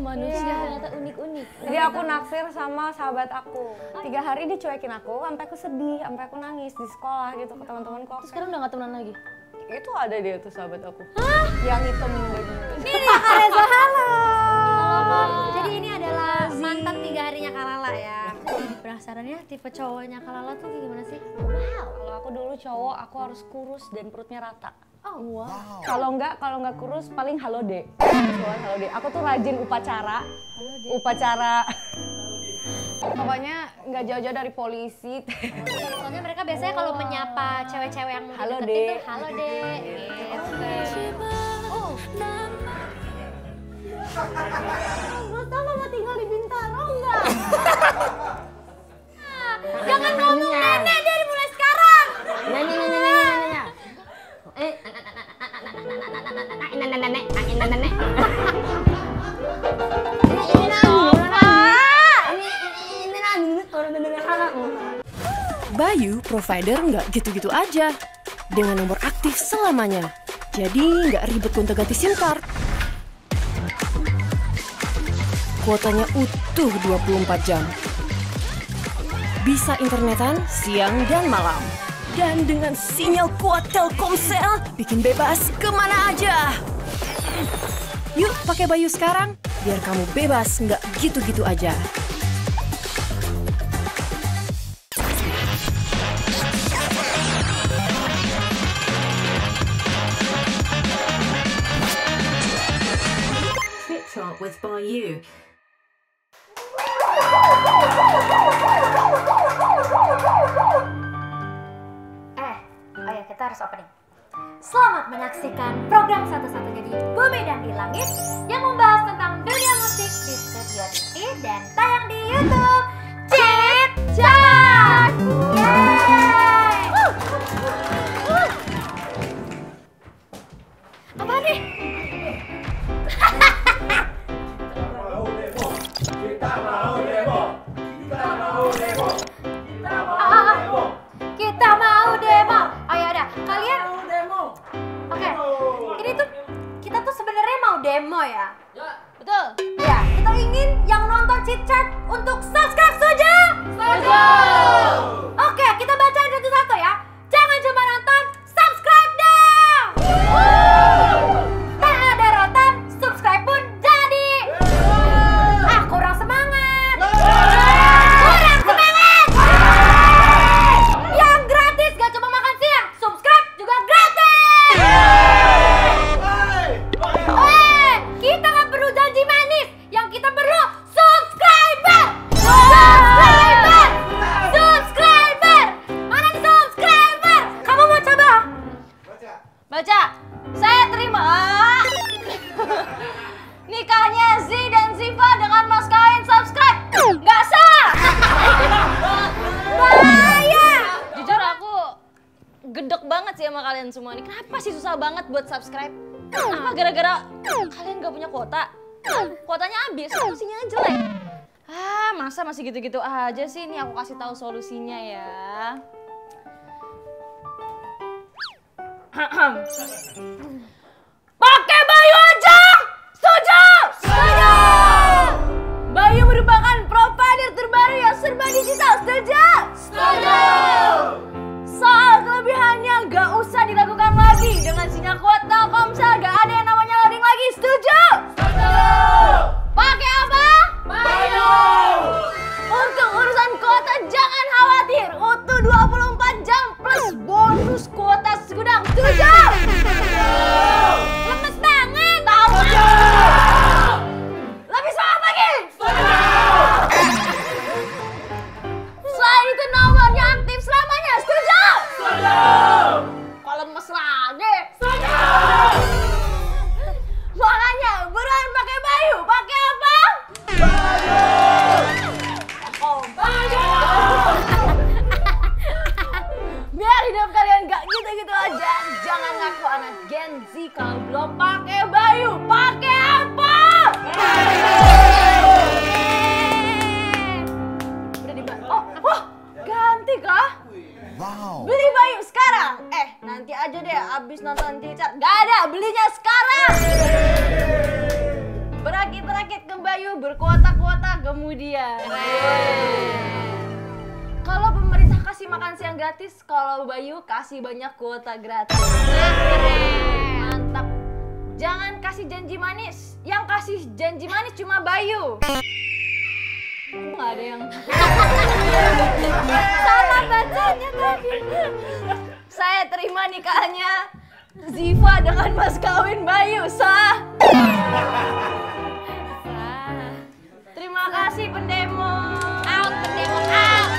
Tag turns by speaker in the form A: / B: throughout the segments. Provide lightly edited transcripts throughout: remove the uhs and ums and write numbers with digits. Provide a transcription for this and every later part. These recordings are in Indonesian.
A: manusia ternyata unik-unik.
B: Jadi aku naksir sama sahabat aku. 3 hari dicuekin aku, sampai aku sedih, sampai aku nangis di sekolah gitu ke teman-temanku.
A: Terus sekarang udah gak temenan lagi?
B: Itu ada dia tuh sahabat aku. Yang hitam bajunya.
C: Ini Kak Reza, halo. Jadi ini adalah mantan 3 harinya Kak Lala ya. Penasaran ya tipe cowoknya Kak Lala tuh gimana sih?
B: Wow. Kalau aku dulu cowok, aku harus kurus dan perutnya rata.
C: Oh wow.
B: Kalau nggak kurus paling halo dek. Halo dek. Aku tuh rajin upacara. Upacara. Pokoknya nggak jauh-jauh dari polisi.
C: Soalnya mereka biasanya kalau menyapa cewek-cewek yang
B: halo
C: deketin
B: dek.
C: tuh halo dek. Oh. Mustafa mau tinggal di Bintaro enggak? Jangan ngomong nenek dari mulai sekarang.
A: Nenek.
D: Bayu provider nggak gitu-gitu aja. Dengan nomor aktif selamanya. Jadi nggak ribet gonta-ganti SIM card. Kuotanya utuh 24 jam. Bisa internetan siang dan malam. Dan dengan sinyal kuat Telkomsel, bikin bebas kemana aja. Yuk pakai Bayu sekarang, biar kamu bebas nggak gitu-gitu aja.
E: Fit Talk with Bayu.
C: Oh ya, kita harus opening. Selamat menyaksikan program satu-satunya di bumi dan di langit yang membahas tentang dunia musik di Studio TV dan tayang di YouTube. Chit Chat! Yeay! Apa nih? Kita mau demo. Oh ya udah, kalian Oke. Ini tuh kita tuh sebenarnya mau demo ya.
A: Ya, betul.
C: Ya, kita ingin yang nonton Chit Chat untuk subscribe setuju? Setuju. Oke, kita bacain satu-satu ya. Jangan cuma nonton, subscribe dong. Tak ada rotan, subscribe pun jadi. Kurang semangat. Kurang semangat. Yang gratis gak cuma makan siang, subscribe juga gratis. Kita gak perlu janji manis, yang kita perlu subscriber. Subscriber. Subscriber. Mana nih subscriber? Kamu mau coba?
A: Baca. Saya terima nikahnya Z dan Ziva dengan mas kawin subscribe. Nggak sah.
C: Bahaya.
A: Jujur aku gedek banget sih sama kalian semua nih. Kenapa sih susah banget buat subscribe? Apa gara-gara kalian nggak punya kuota? Kuotanya habis, solusinya jelek. Masa masih gitu-gitu aja sih? Nih aku kasih tahu solusinya ya. Pakai Bayu aja! Setuju! Setuju! Bayu merupakan provider terbaru yang serba digital, setuju? Setuju! Soal kelebihannya gak usah diragukan lagi. Dengan sinyal kuat Telkomsel gak ada yang namanya loading lagi, setuju? Setuju! Pakai apa? Bayu! Untuk urusan kuota jangan khawatir. Utuh 24 jam plus bonus kuota segudang, setuju? Lemes banget! Tahu nggak? Lebih semangat lagi! Selain itu nomornya aktif selamanya, setuju? Setuju! Kalau lemes lagi? Setuju! kuota kemudian. Kalau pemerintah kasih makan siang gratis, kalau Bayu kasih banyak kuota gratis. Mantap. Jangan kasih janji manis. Yang kasih janji manis cuma Bayu. Nggak ada yang
C: Salah bacanya tadi.
A: saya terima nikahnya Ziva dengan mas kawin Bayu. Sah. Terima kasih pendemo.
C: Out pendemo, out.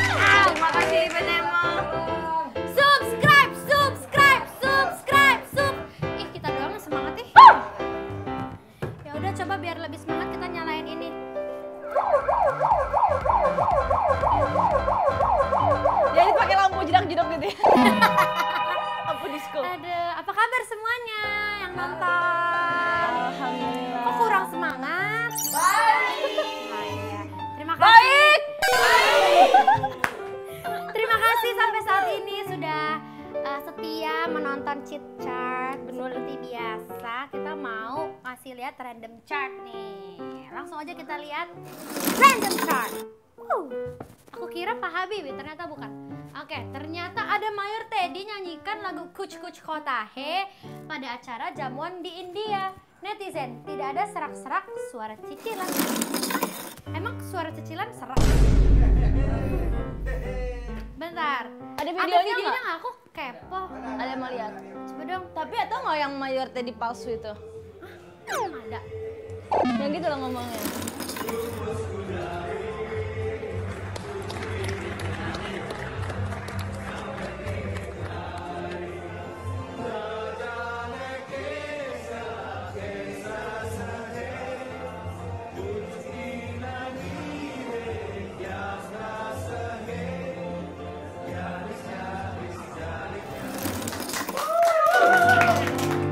A: Terima kasih pendemo.
C: Subscribe. Ih, kita doang semangat nih. Ya udah, coba biar lebih semangat kita nyalain ini.
A: Jadi pakai lampu jedak-jedok gitu ya. Lampu disco.
C: Aduh, apa kabar semuanya yang nonton?
A: Alhamdulillah.
C: Kok kurang semangat? Terima kasih.
A: Baik.
C: Terima kasih sampai saat ini sudah setia menonton Chit Chart. Seperti biasa, kita mau kasih lihat random chart nih. Langsung aja kita lihat random chart. Aku kira Pak Habibie, ternyata bukan. Oke, ternyata ada Mayor Teddy nyanyikan lagu Kuch Kuch Hota Hai pada acara jamuan di India. Netizen, tidak ada serak-serak suara cicilan. Emang suara cicilan serak? Bentar,
A: Ada videonya nggak?
C: nggak? Aku kepo.
A: Ada yang mau lihat.
C: Coba dong.
A: Tapi atau nggak yang Mayor Teddy palsu itu?
C: Emang ada.
A: Yang gitu loh ngomongnya.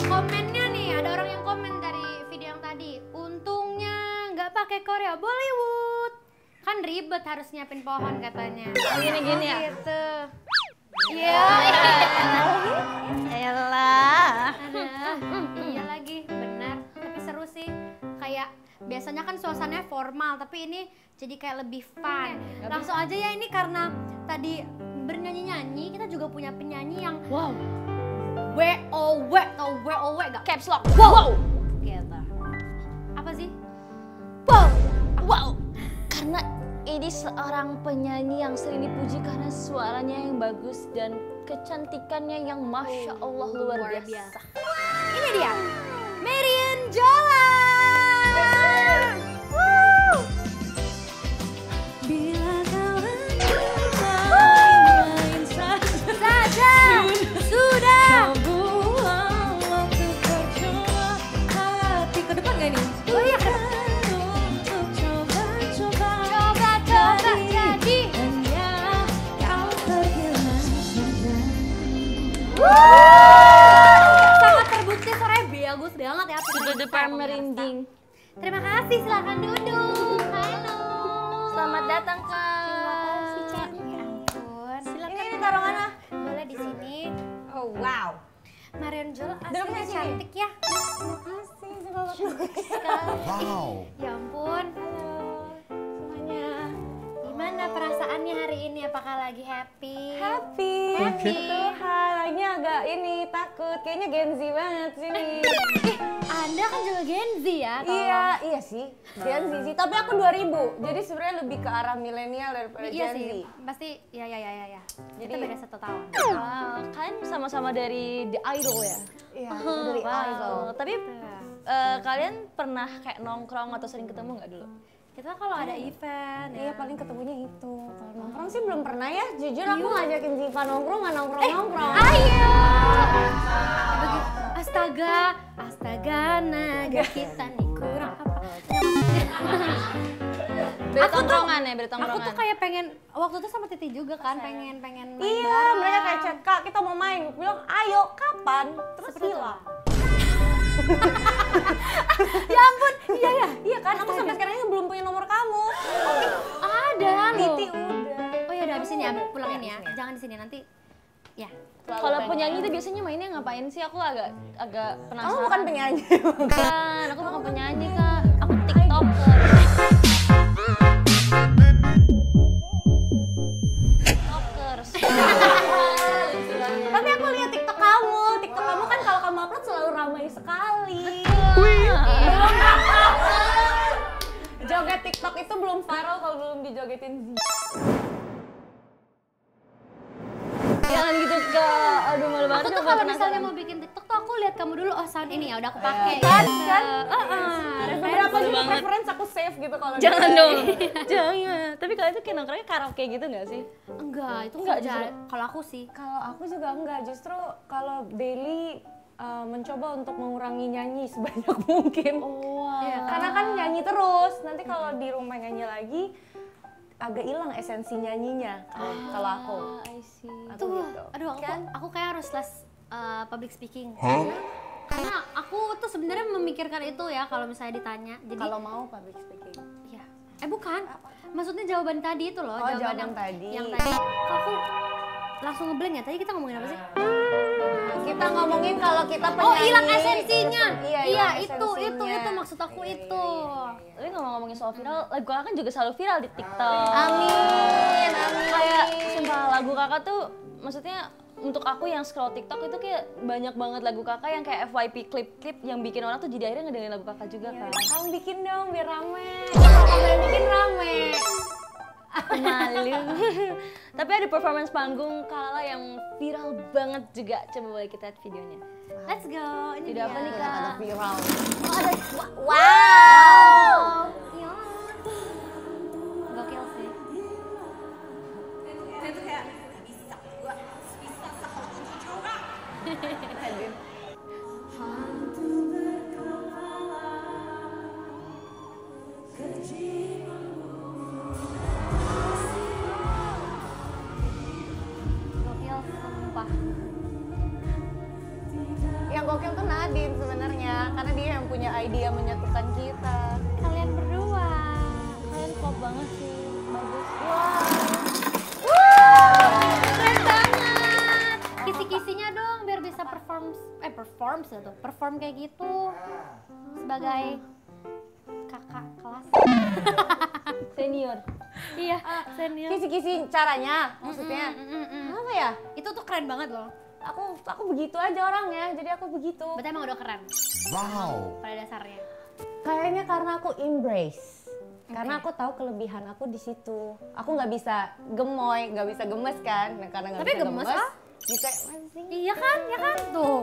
C: Komennya nih, ada orang yang komen dari video yang tadi. Untungnya nggak pakai Korea Bollywood. Kan ribet harus nyiapin pohon katanya.
A: Gini-gini ya?
C: Gitu. Iya.
A: Elah.
C: Iya lagi, benar. Tapi seru sih. Kayak biasanya kan suasananya formal, tapi ini jadi kayak lebih fun. Langsung aja ya, ini karena tadi bernyanyi-nyanyi, kita juga punya penyanyi yang
A: Wow.
C: WOW atau WOW gak?
A: Caps lock.
C: Wow. Gitu. Apa sih? Wow.
A: Wow. Karena ini seorang penyanyi yang sering dipuji karena suaranya yang bagus dan kecantikannya yang masya Allah luar biasa.
C: Ini dia, Marion Jola.
D: Bila kau main
C: Saja sudah.
D: buang waktu percuma hati ke depan gak nih?
C: Oh iya,
D: Untuk coba-coba
C: coba jadi.
D: hanya kau terhilang saja.
C: Sangat terbukti suaranya bagus banget ya.
A: Sudah depan merinding.
C: Terima kasih, silakan duduk. Halo.
A: Selamat datang Kak.
C: Terima kasih, Cak. Ya ampun. Silakan.
A: Ini taruh mana?
C: Boleh di sini.
A: Oh wow.
C: Marion Jola
A: Duduknya
C: aslinya
A: sini.
C: cantik ya. Terima kasih, sekali.
E: Wow.
C: Ya ampun.
A: Semuanya.
C: Gimana perasaannya hari ini? Apakah lagi happy?
A: Happy.
C: Happy.
A: Tuhan, lagi agak ini takut. Kayaknya Gen Z banget sini.
C: Anda kan juga Gen Z ya?
A: Iya sih. Gen Z sih. Tapi aku 2000. Jadi sebenarnya lebih ke arah milenial daripada
C: Iya
A: Gen Z.
C: sih, pasti ya. Kita
A: Jadi-
C: beda 1 tahun.
A: Wow, kan sama-sama dari The Idol ya? Iya, kita dari Idol. Tapi kalian pernah kayak nongkrong atau sering ketemu nggak dulu?
C: Kita kalau ada event
A: Iya, paling ketemunya itu. Kalau nongkrong sih belum pernah ya. Jujur aku ngajakin Ziva nongkrong, nggak nongkrong-nongkrong.
C: ayo. Astaga, naga kita nih kurang apa?
A: Beda
C: Aku tuh-
A: tongkrongan ya, beda
C: Aku
A: tongkrongan.
C: tuh kayak pengen, waktu itu sama Titi juga kan, pengen main
A: Iya,
C: bareng.
A: mereka kayak chat, Kak kita mau main. Aku bilang, ayo, kapan? Terus
C: Seperti itu.
A: hilang.
C: Ya ampun, iya ya.
A: Iya kan, aku sampai sekarang ini belum punya nomor kamu.
C: Ada loh.
A: Titi udah.
C: Oh ya udah, abis ini ya, pulang ini ya. Jangan di sini nanti. Ya.
A: Kalau penyanyi itu biasanya mainnya ngapain sih? Aku agak penasaran.
B: Kamu bukan penyanyi.
A: Bukan, aku bukan penyanyi Kak. Aku TikToker.
B: belum viral kalau belum dijogetin Z. Jangan gitu Kak, aduh malu banget.
C: Aku tuh kalau misalnya mau bikin TikTok tuh aku lihat kamu dulu, oh sound ini ya udah aku pakai.
B: Kan?
A: Beberapa juga preference aku save gitu kalau
E: Jangan dong. Jangan. Tapi kalian tuh kayak nongkrongnya karaoke gitu nggak sih?
C: Enggak, itu
B: Enggak,
C: kerja.
B: justru.
C: Kalau aku sih.
B: Kalau aku juga enggak, justru kalau daily mencoba untuk mengurangi nyanyi sebanyak mungkin.
C: Iya,
B: Karena kan nyanyi terus, nanti kalau di rumah nyanyi lagi agak hilang esensi nyanyinya kalau aku.
E: I see.
B: Aku
C: Tuh,
B: gitu.
C: aduh
B: Kan?
C: aku kayak harus les public speaking. Karena aku tuh sebenarnya memikirkan itu ya kalau misalnya ditanya. Jadi
B: Kalau mau public speaking.
C: ya. Bukan. Maksudnya jawaban tadi itu loh,
B: Oh,
C: jawaban
B: jawaban tadi.
C: yang tadi. Kok aku langsung ngeblank ya. Tadi kita ngomongin apa sih?
B: Kita ngomongin kalau kita penyanyi.
C: Oh, hilang esensinya.
B: Iya,
C: Iya,
B: hilang
C: itu
B: esensinya.
C: maksud aku itu.
E: Tapi ngomongin soal viral, lagu kakak kan juga selalu viral di TikTok.
B: Amin.
E: Kayak sumpah lagu kakak tuh, maksudnya untuk aku yang scroll TikTok itu kayak banyak banget lagu kakak yang kayak FYP klip-klip yang bikin orang tuh jadi akhirnya ngedengerin lagu kakak juga kan.
B: Kamu bikin dong biar rame. Kamu yang bikin rame.
E: Malu. Tapi ada performance panggung Kalala yang viral banget juga. Coba boleh kita lihat videonya.
C: Let's go. Ini
E: Video apa nih kak?
B: Ada viral.
C: Oh, ada wow. Iya. Gokil sih. Gokil sumpah.
B: Yang gokil tuh Nadine sebenarnya, karena dia yang punya ide menyatukan kita.
C: Kalian berdua.
E: Kalian pop banget sih, bagus.
C: Keren banget. Kisi-kisinya dong biar bisa perform kayak gitu sebagai kakak kelas.
E: Senior.
C: Iya, senior.
B: Kisi-kisi caranya, maksudnya. Apa ya?
C: Itu tuh keren banget loh.
B: Aku begitu aja orangnya, jadi aku begitu.
C: Berarti emang udah keren
F: Wow.
C: pada dasarnya.
B: Kayaknya karena aku embrace. Karena aku tahu kelebihan aku di situ. Aku nggak bisa gemoy, nggak bisa gemes kan? Nah, karena nggak
C: Tapi
B: bisa
C: gemes,
B: gemes,
C: ah?
B: bisa masing.
C: Iya kan, ya kan tuh.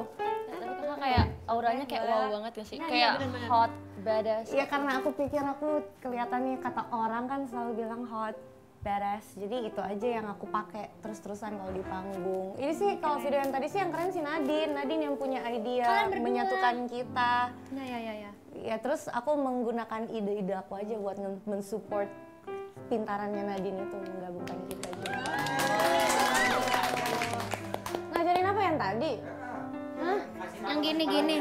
E: Tapi kakak kayak auranya kayak wow banget gak sih?
C: Nah, iya,
E: Kayak
C: bener-bener.
E: hot, badass.
B: Iya karena aku pikir aku kelihatannya kata orang kan selalu bilang hot, badass. Jadi itu aja yang aku pakai terus-terusan kalau di panggung. Ini sih kalau video yang tadi sih yang keren si Nadine. Nadine yang punya ide
C: Kalian berdua.
B: menyatukan kita.
C: Ya.
B: Ya terus aku menggunakan ide-ide aku aja buat mensupport pintarannya Nadine itu menggabungkan kita juga. Ngajarin apa yang tadi? Hah?
C: Yang gini-gini.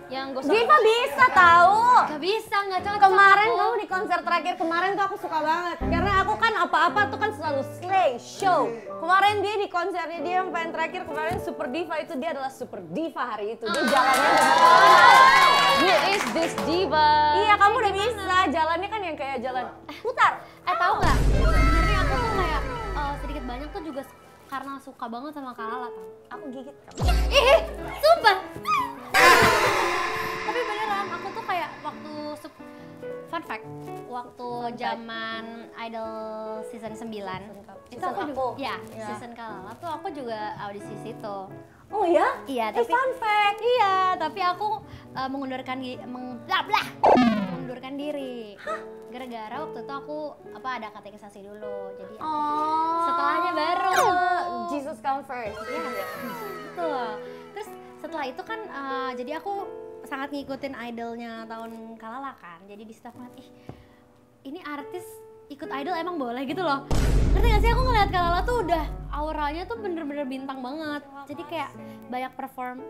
E: Yang gosok.
B: Diva bisa tahu.
C: Gak bisa, gak cocok.
B: Kemarin
C: aku.
B: kamu di konser terakhir kemarin tuh aku suka banget karena aku kan apa-apa tuh kan selalu slay show. Kemarin dia di konsernya dia yang paling terakhir kemarin Super Diva itu dia adalah Super Diva hari itu. Dia jalannya udah
E: Who is this diva?
B: iya kamu udah bisa jalannya kan yang kayak jalan putar.
C: Tahu nggak? Sebenarnya aku tuh kayak sedikit banyak tuh juga karena suka banget sama Kalala tau.
B: Aku gigit kamu.
C: Ih, sumpah. Tapi beneran, aku tuh kayak waktu fun fact, waktu zaman Idol season 9 itu
B: Season
C: aku juga,
B: aku?
C: ya,
B: Iya.
C: season Kalala tuh aku juga audisi situ.
B: Oh ya?
C: Iya,
B: Tapi
C: tapi
B: fun fact.
C: iya, tapi aku mengundurkan diri. Gara-gara waktu itu aku ada katekisasi dulu. Jadi setelahnya baru.
B: Jesus come first.
C: Iya, betul. Terus setelah itu kan jadi aku sangat ngikutin idolnya tahun Kalala kan. Jadi di staff ngeliat, ini artis ikut idol emang boleh gitu loh. Ngerti gak sih, aku ngeliat Kalala tuh udah auranya tuh bener-bener bintang banget. Jadi kayak banyak perform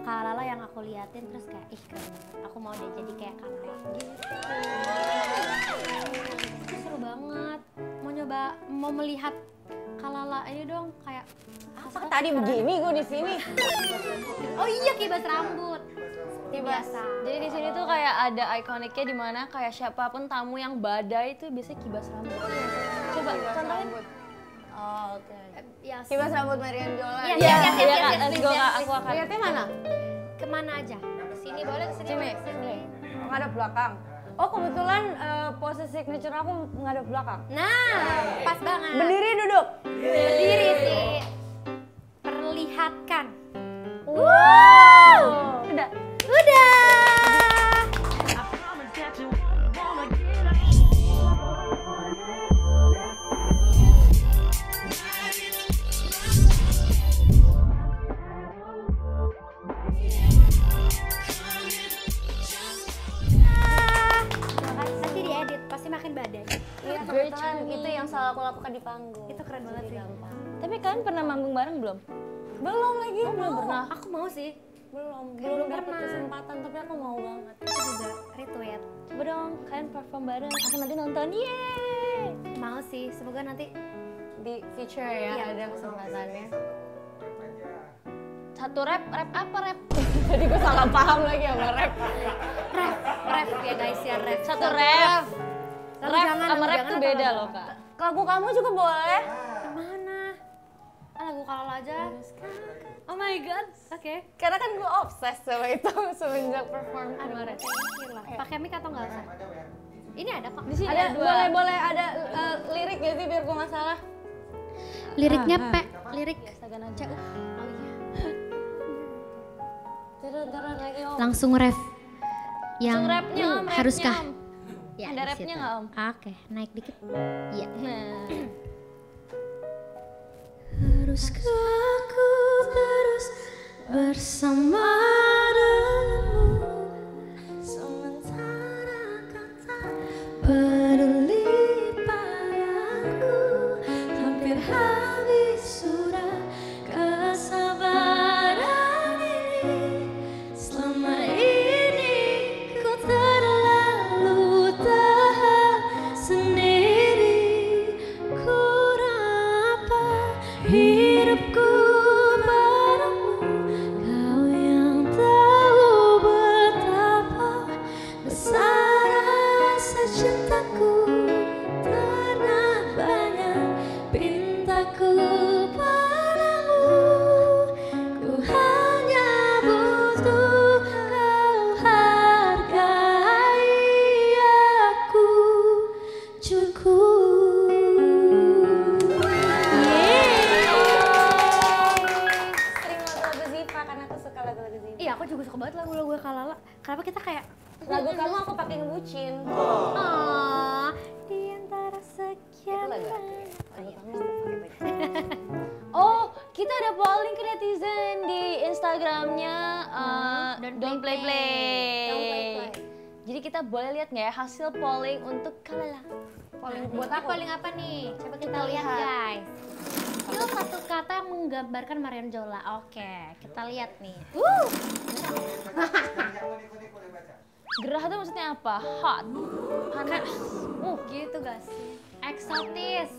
C: Kalala yang aku liatin terus kayak keren banget. Aku mau deh jadi kayak Kalala gitu. Itu seru banget. Mau melihat Kalala aja dong kayak
B: Apa tadi begini gue di sini?
C: oh iya kibas rambut. Biasa.
E: Jadi di sini tuh kayak ada ikoniknya di mana kayak siapapun tamu yang badai itu biasanya kibas rambut. Coba contohin.
B: Oh, oke.
C: Ya,
B: Kibas rambut Marian Jola.
C: Iya,
E: Iya,
C: iya,
E: iya
C: iya,
E: kak,
C: iya,
E: let's go kak, aku akan.
B: Lihatnya mana?
C: kemana aja? Sini boleh kesini.
B: Sini. Nggak ada belakang. Oh kebetulan pose signature aku menghadap belakang.
C: Nah, pas banget.
B: Berdiri duduk.
C: Berdiri sih. Perlihatkan.
B: Wow.
C: Udah. Nanti diedit, pasti makin badai.
B: Iya kebetulan itu yang selalu aku lakukan di panggung.
C: Itu keren banget sih.
B: Gampang.
E: Tapi kalian pernah manggung bareng belum?
B: Belum lagi.
E: Belum pernah.
C: Aku mau sih.
B: Belum dapat kesempatan tapi aku mau banget.
C: Aku juga retweet.
E: Coba dong, kalian perform bareng. Aku nanti nonton, yeay!
C: Mau sih, semoga nanti
B: Di feature ya
C: Iya.
B: ada kesempatannya.
E: Satu rap apa rap?
B: Jadi gue salah paham lagi sama rap.
C: rap ya guys ya rap.
E: Satu rap.
C: Lalu
E: Rap
C: jangan,
E: sama
C: lalu
E: rap
C: jangan
E: tuh
C: atau
E: beda
C: lagu
E: loh
C: apa?
E: kak.
B: Lagu kamu juga boleh.
C: Mana? Lagu kalau aja. Oh my god. Oke.
B: Karena kan gue obses sama itu semenjak perform kemarin.
C: Pakai mic atau enggak usah? Ini ada kok.
E: Di sini
B: Ada
E: ada 2.
B: boleh ada lirik gak sih biar gue nggak salah?
C: Liriknya lirik
E: Astaga Najwa.
C: Oh iya.
B: Turun lagi om.
C: Langsung ref. Yang
E: Langsung rapnya om,
C: haruskah?
E: rapnya, Om.
C: Ya,
E: Ada
C: di
E: rapnya
C: situ.
E: nggak, Om?
C: Oke, naik dikit. Iya.
E: Nah.
C: Haruskah aku terus bersama denganmu sementara kau tak peduli padaku, hampir habis sudah kesabaran ini. Selama ini ku terlalu tahan sendiri, kurang apa hidupku padamu, kau yang tahu betapa besar rasa cintaku, karena banyak pintaku padamu, ku hanya butuh kau hargai aku cukup.
B: Sering lagu-lagu Ziva karena aku suka lagu-lagu Ziva.
C: Iya, aku juga suka banget lagu-lagu Kalala. Kenapa kita kayak
B: Lagu kamu aku pakai ngebucin.
C: di antara sekian
B: Lagu aku
C: banyak.
B: Lagu kamu aku pakai baju.
E: Oh, kita ada polling ke netizen di Instagramnya Don't Play Play.
B: Don't Play Play.
E: Jadi kita boleh lihat nggak ya hasil polling untuk Kalala?
B: Polling
C: Buat
B: buat aku.
C: polling apa nih? Coba kita lihat guys. Itu satu kata yang menggambarkan Marion Jola. Oke, kita lihat nih.
E: Gerah itu maksudnya apa? Hot, panas.
C: Gitu guys. Eksotis.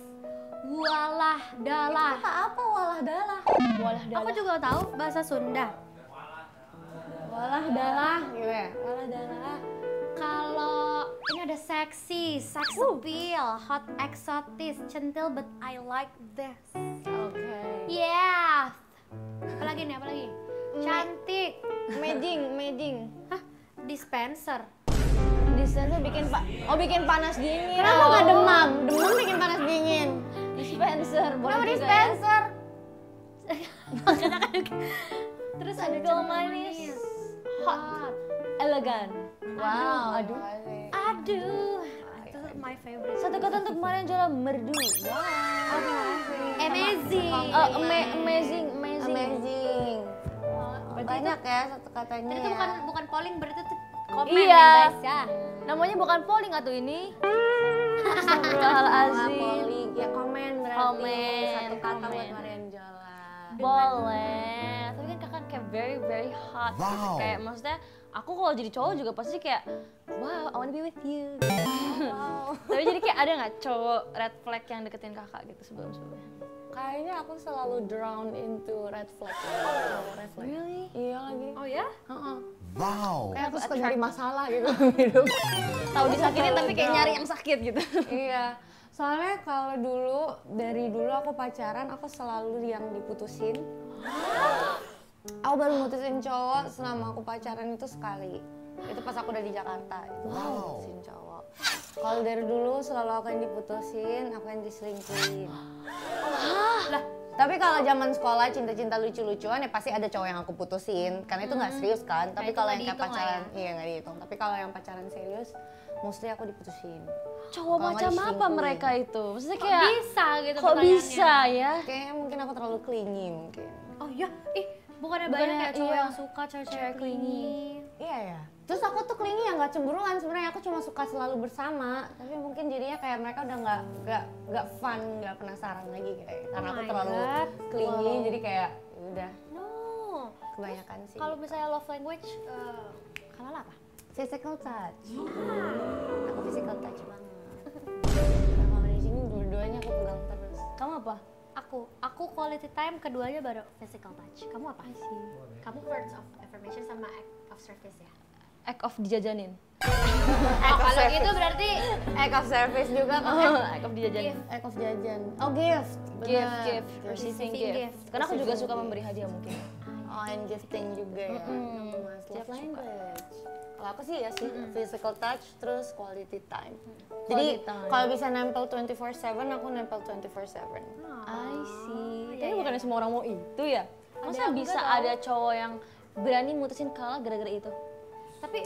C: Walah dalah.
B: Apa walah dalah?
E: Walah
C: Aku juga tahu bahasa Sunda.
B: Walah dalah gitu ya. Walah dalah.
C: Kalau ini ada seksi, sex appeal, hot, eksotis, centil, but I like this.
B: Oke.
C: Yeah. Apalagi nih, apalagi? Cantik.
B: Meding.
C: Hah? Dispenser.
B: Dispenser bikin panas dingin.
C: Kenapa nggak
B: demam? Demam bikin panas dingin.
E: Dispenser, boleh
C: Kenapa
E: juga
C: dispenser?
E: Terus ada kalau manis, hot, elegan.
B: Wow.
E: Aduh.
C: Aduh, itu my favorite.
E: Satu kata untuk Marion Jola, merdu. Wow.
C: Amazing.
E: Amazing.
B: Amazing. Banyak ya satu katanya.
C: Jadi itu
B: ya.
C: bukan polling, berarti itu komen
E: Iya.
C: ya guys ya.
E: Namanya bukan polling atau ini?
B: Wah,
E: Astagfirullahaladzim.
B: polling. Ya komen berarti.
E: Komen,
B: Satu kata buat
E: komen.
B: Marion Jola.
E: Boleh. Tapi kan kakak kayak very hot. Gitu. Kayak maksudnya aku kalau jadi cowok juga pasti kayak wow, I wanna be with you.
B: Wow.
E: Tapi jadi kayak ada nggak cowok red flag yang deketin kakak gitu sebelum-sebelumnya?
B: Kayaknya aku selalu drown into red flag. Red flag.
E: Really?
B: Iya lagi.
C: Oh ya?
B: Heeh.
F: Wow.
B: Kayak aku suka nyari masalah gitu dalam hidup.
E: Tahu disakitin tapi kayak nyari yang sakit gitu.
B: Iya. Soalnya kalau dari dulu aku pacaran, aku selalu yang diputusin. Aku baru mutusin cowok selama aku pacaran itu sekali. Itu pas aku udah di Jakarta, itu baru putusin cowok. Kalau dari dulu selalu aku yang diputusin, aku yang diselingkuhin. Lah, tapi kalau zaman sekolah cinta-cinta lucu-lucuan ya pasti ada cowok yang aku putusin, karena itu nggak serius kan. Tapi
C: itu
B: kalau
C: nggak
B: yang kayak
C: dihitung lah
B: pacaran, iya nggak dihitung. Tapi kalau yang pacaran serius, mostly aku diputusin.
E: Cowok
B: Kalau nggak
E: macam apa
B: diselingkuhin.
E: mereka itu? Maksudnya
C: Kok
E: kayak
C: bisa gitu
E: kok
C: pertanyaannya?
E: bisa ya?
B: Kayaknya mungkin aku terlalu clingy mungkin.
C: Oh iya, bukannya banyak
E: Bukannya,
C: kayak cowok
E: iya.
C: yang suka cewek-cewek clingy.
B: Iya ya. Terus aku tuh clingy yang nggak cemburuan sebenarnya, aku cuma suka selalu bersama. Tapi mungkin jadinya kayak mereka udah nggak fun, nggak penasaran lagi kayak. Karena aku
C: my
B: terlalu
C: God.
B: clingy, jadi kayak ya udah
C: No.
B: kebanyakan sih.
C: Kalau misalnya love language, Kamala apa?
B: Physical touch. Aku physical touch banget. Kalau di sini dua-duanya aku pegang terus.
E: Kamu apa?
C: Aku quality time, keduanya baru physical touch. Kamu apa? Kamu words of affirmation sama act of service ya?
E: Act of dijajanin.
C: Kalau gitu berarti
B: Act of service juga kan?
E: Act of dijajanin.
B: Act of jajan. Oh gift.
E: Gift, receiving
C: Receiving
E: gift.
C: gift.
E: Karena aku juga suka memberi hadiah mungkin.
B: Oh, and gifting juga ya. Mas love language. Kalau aku sih ya sih physical touch terus quality time. Jadi
E: Quality time.
B: kalau bisa nempel 24/7 aku nempel 24/7.
E: I see.
C: iya,
E: Tapi bukannya semua orang mau itu ya? Masa
C: Ada
E: bisa
C: enggak tau.
E: ada cowok yang berani mutusin kalah gara-gara itu?
C: tapi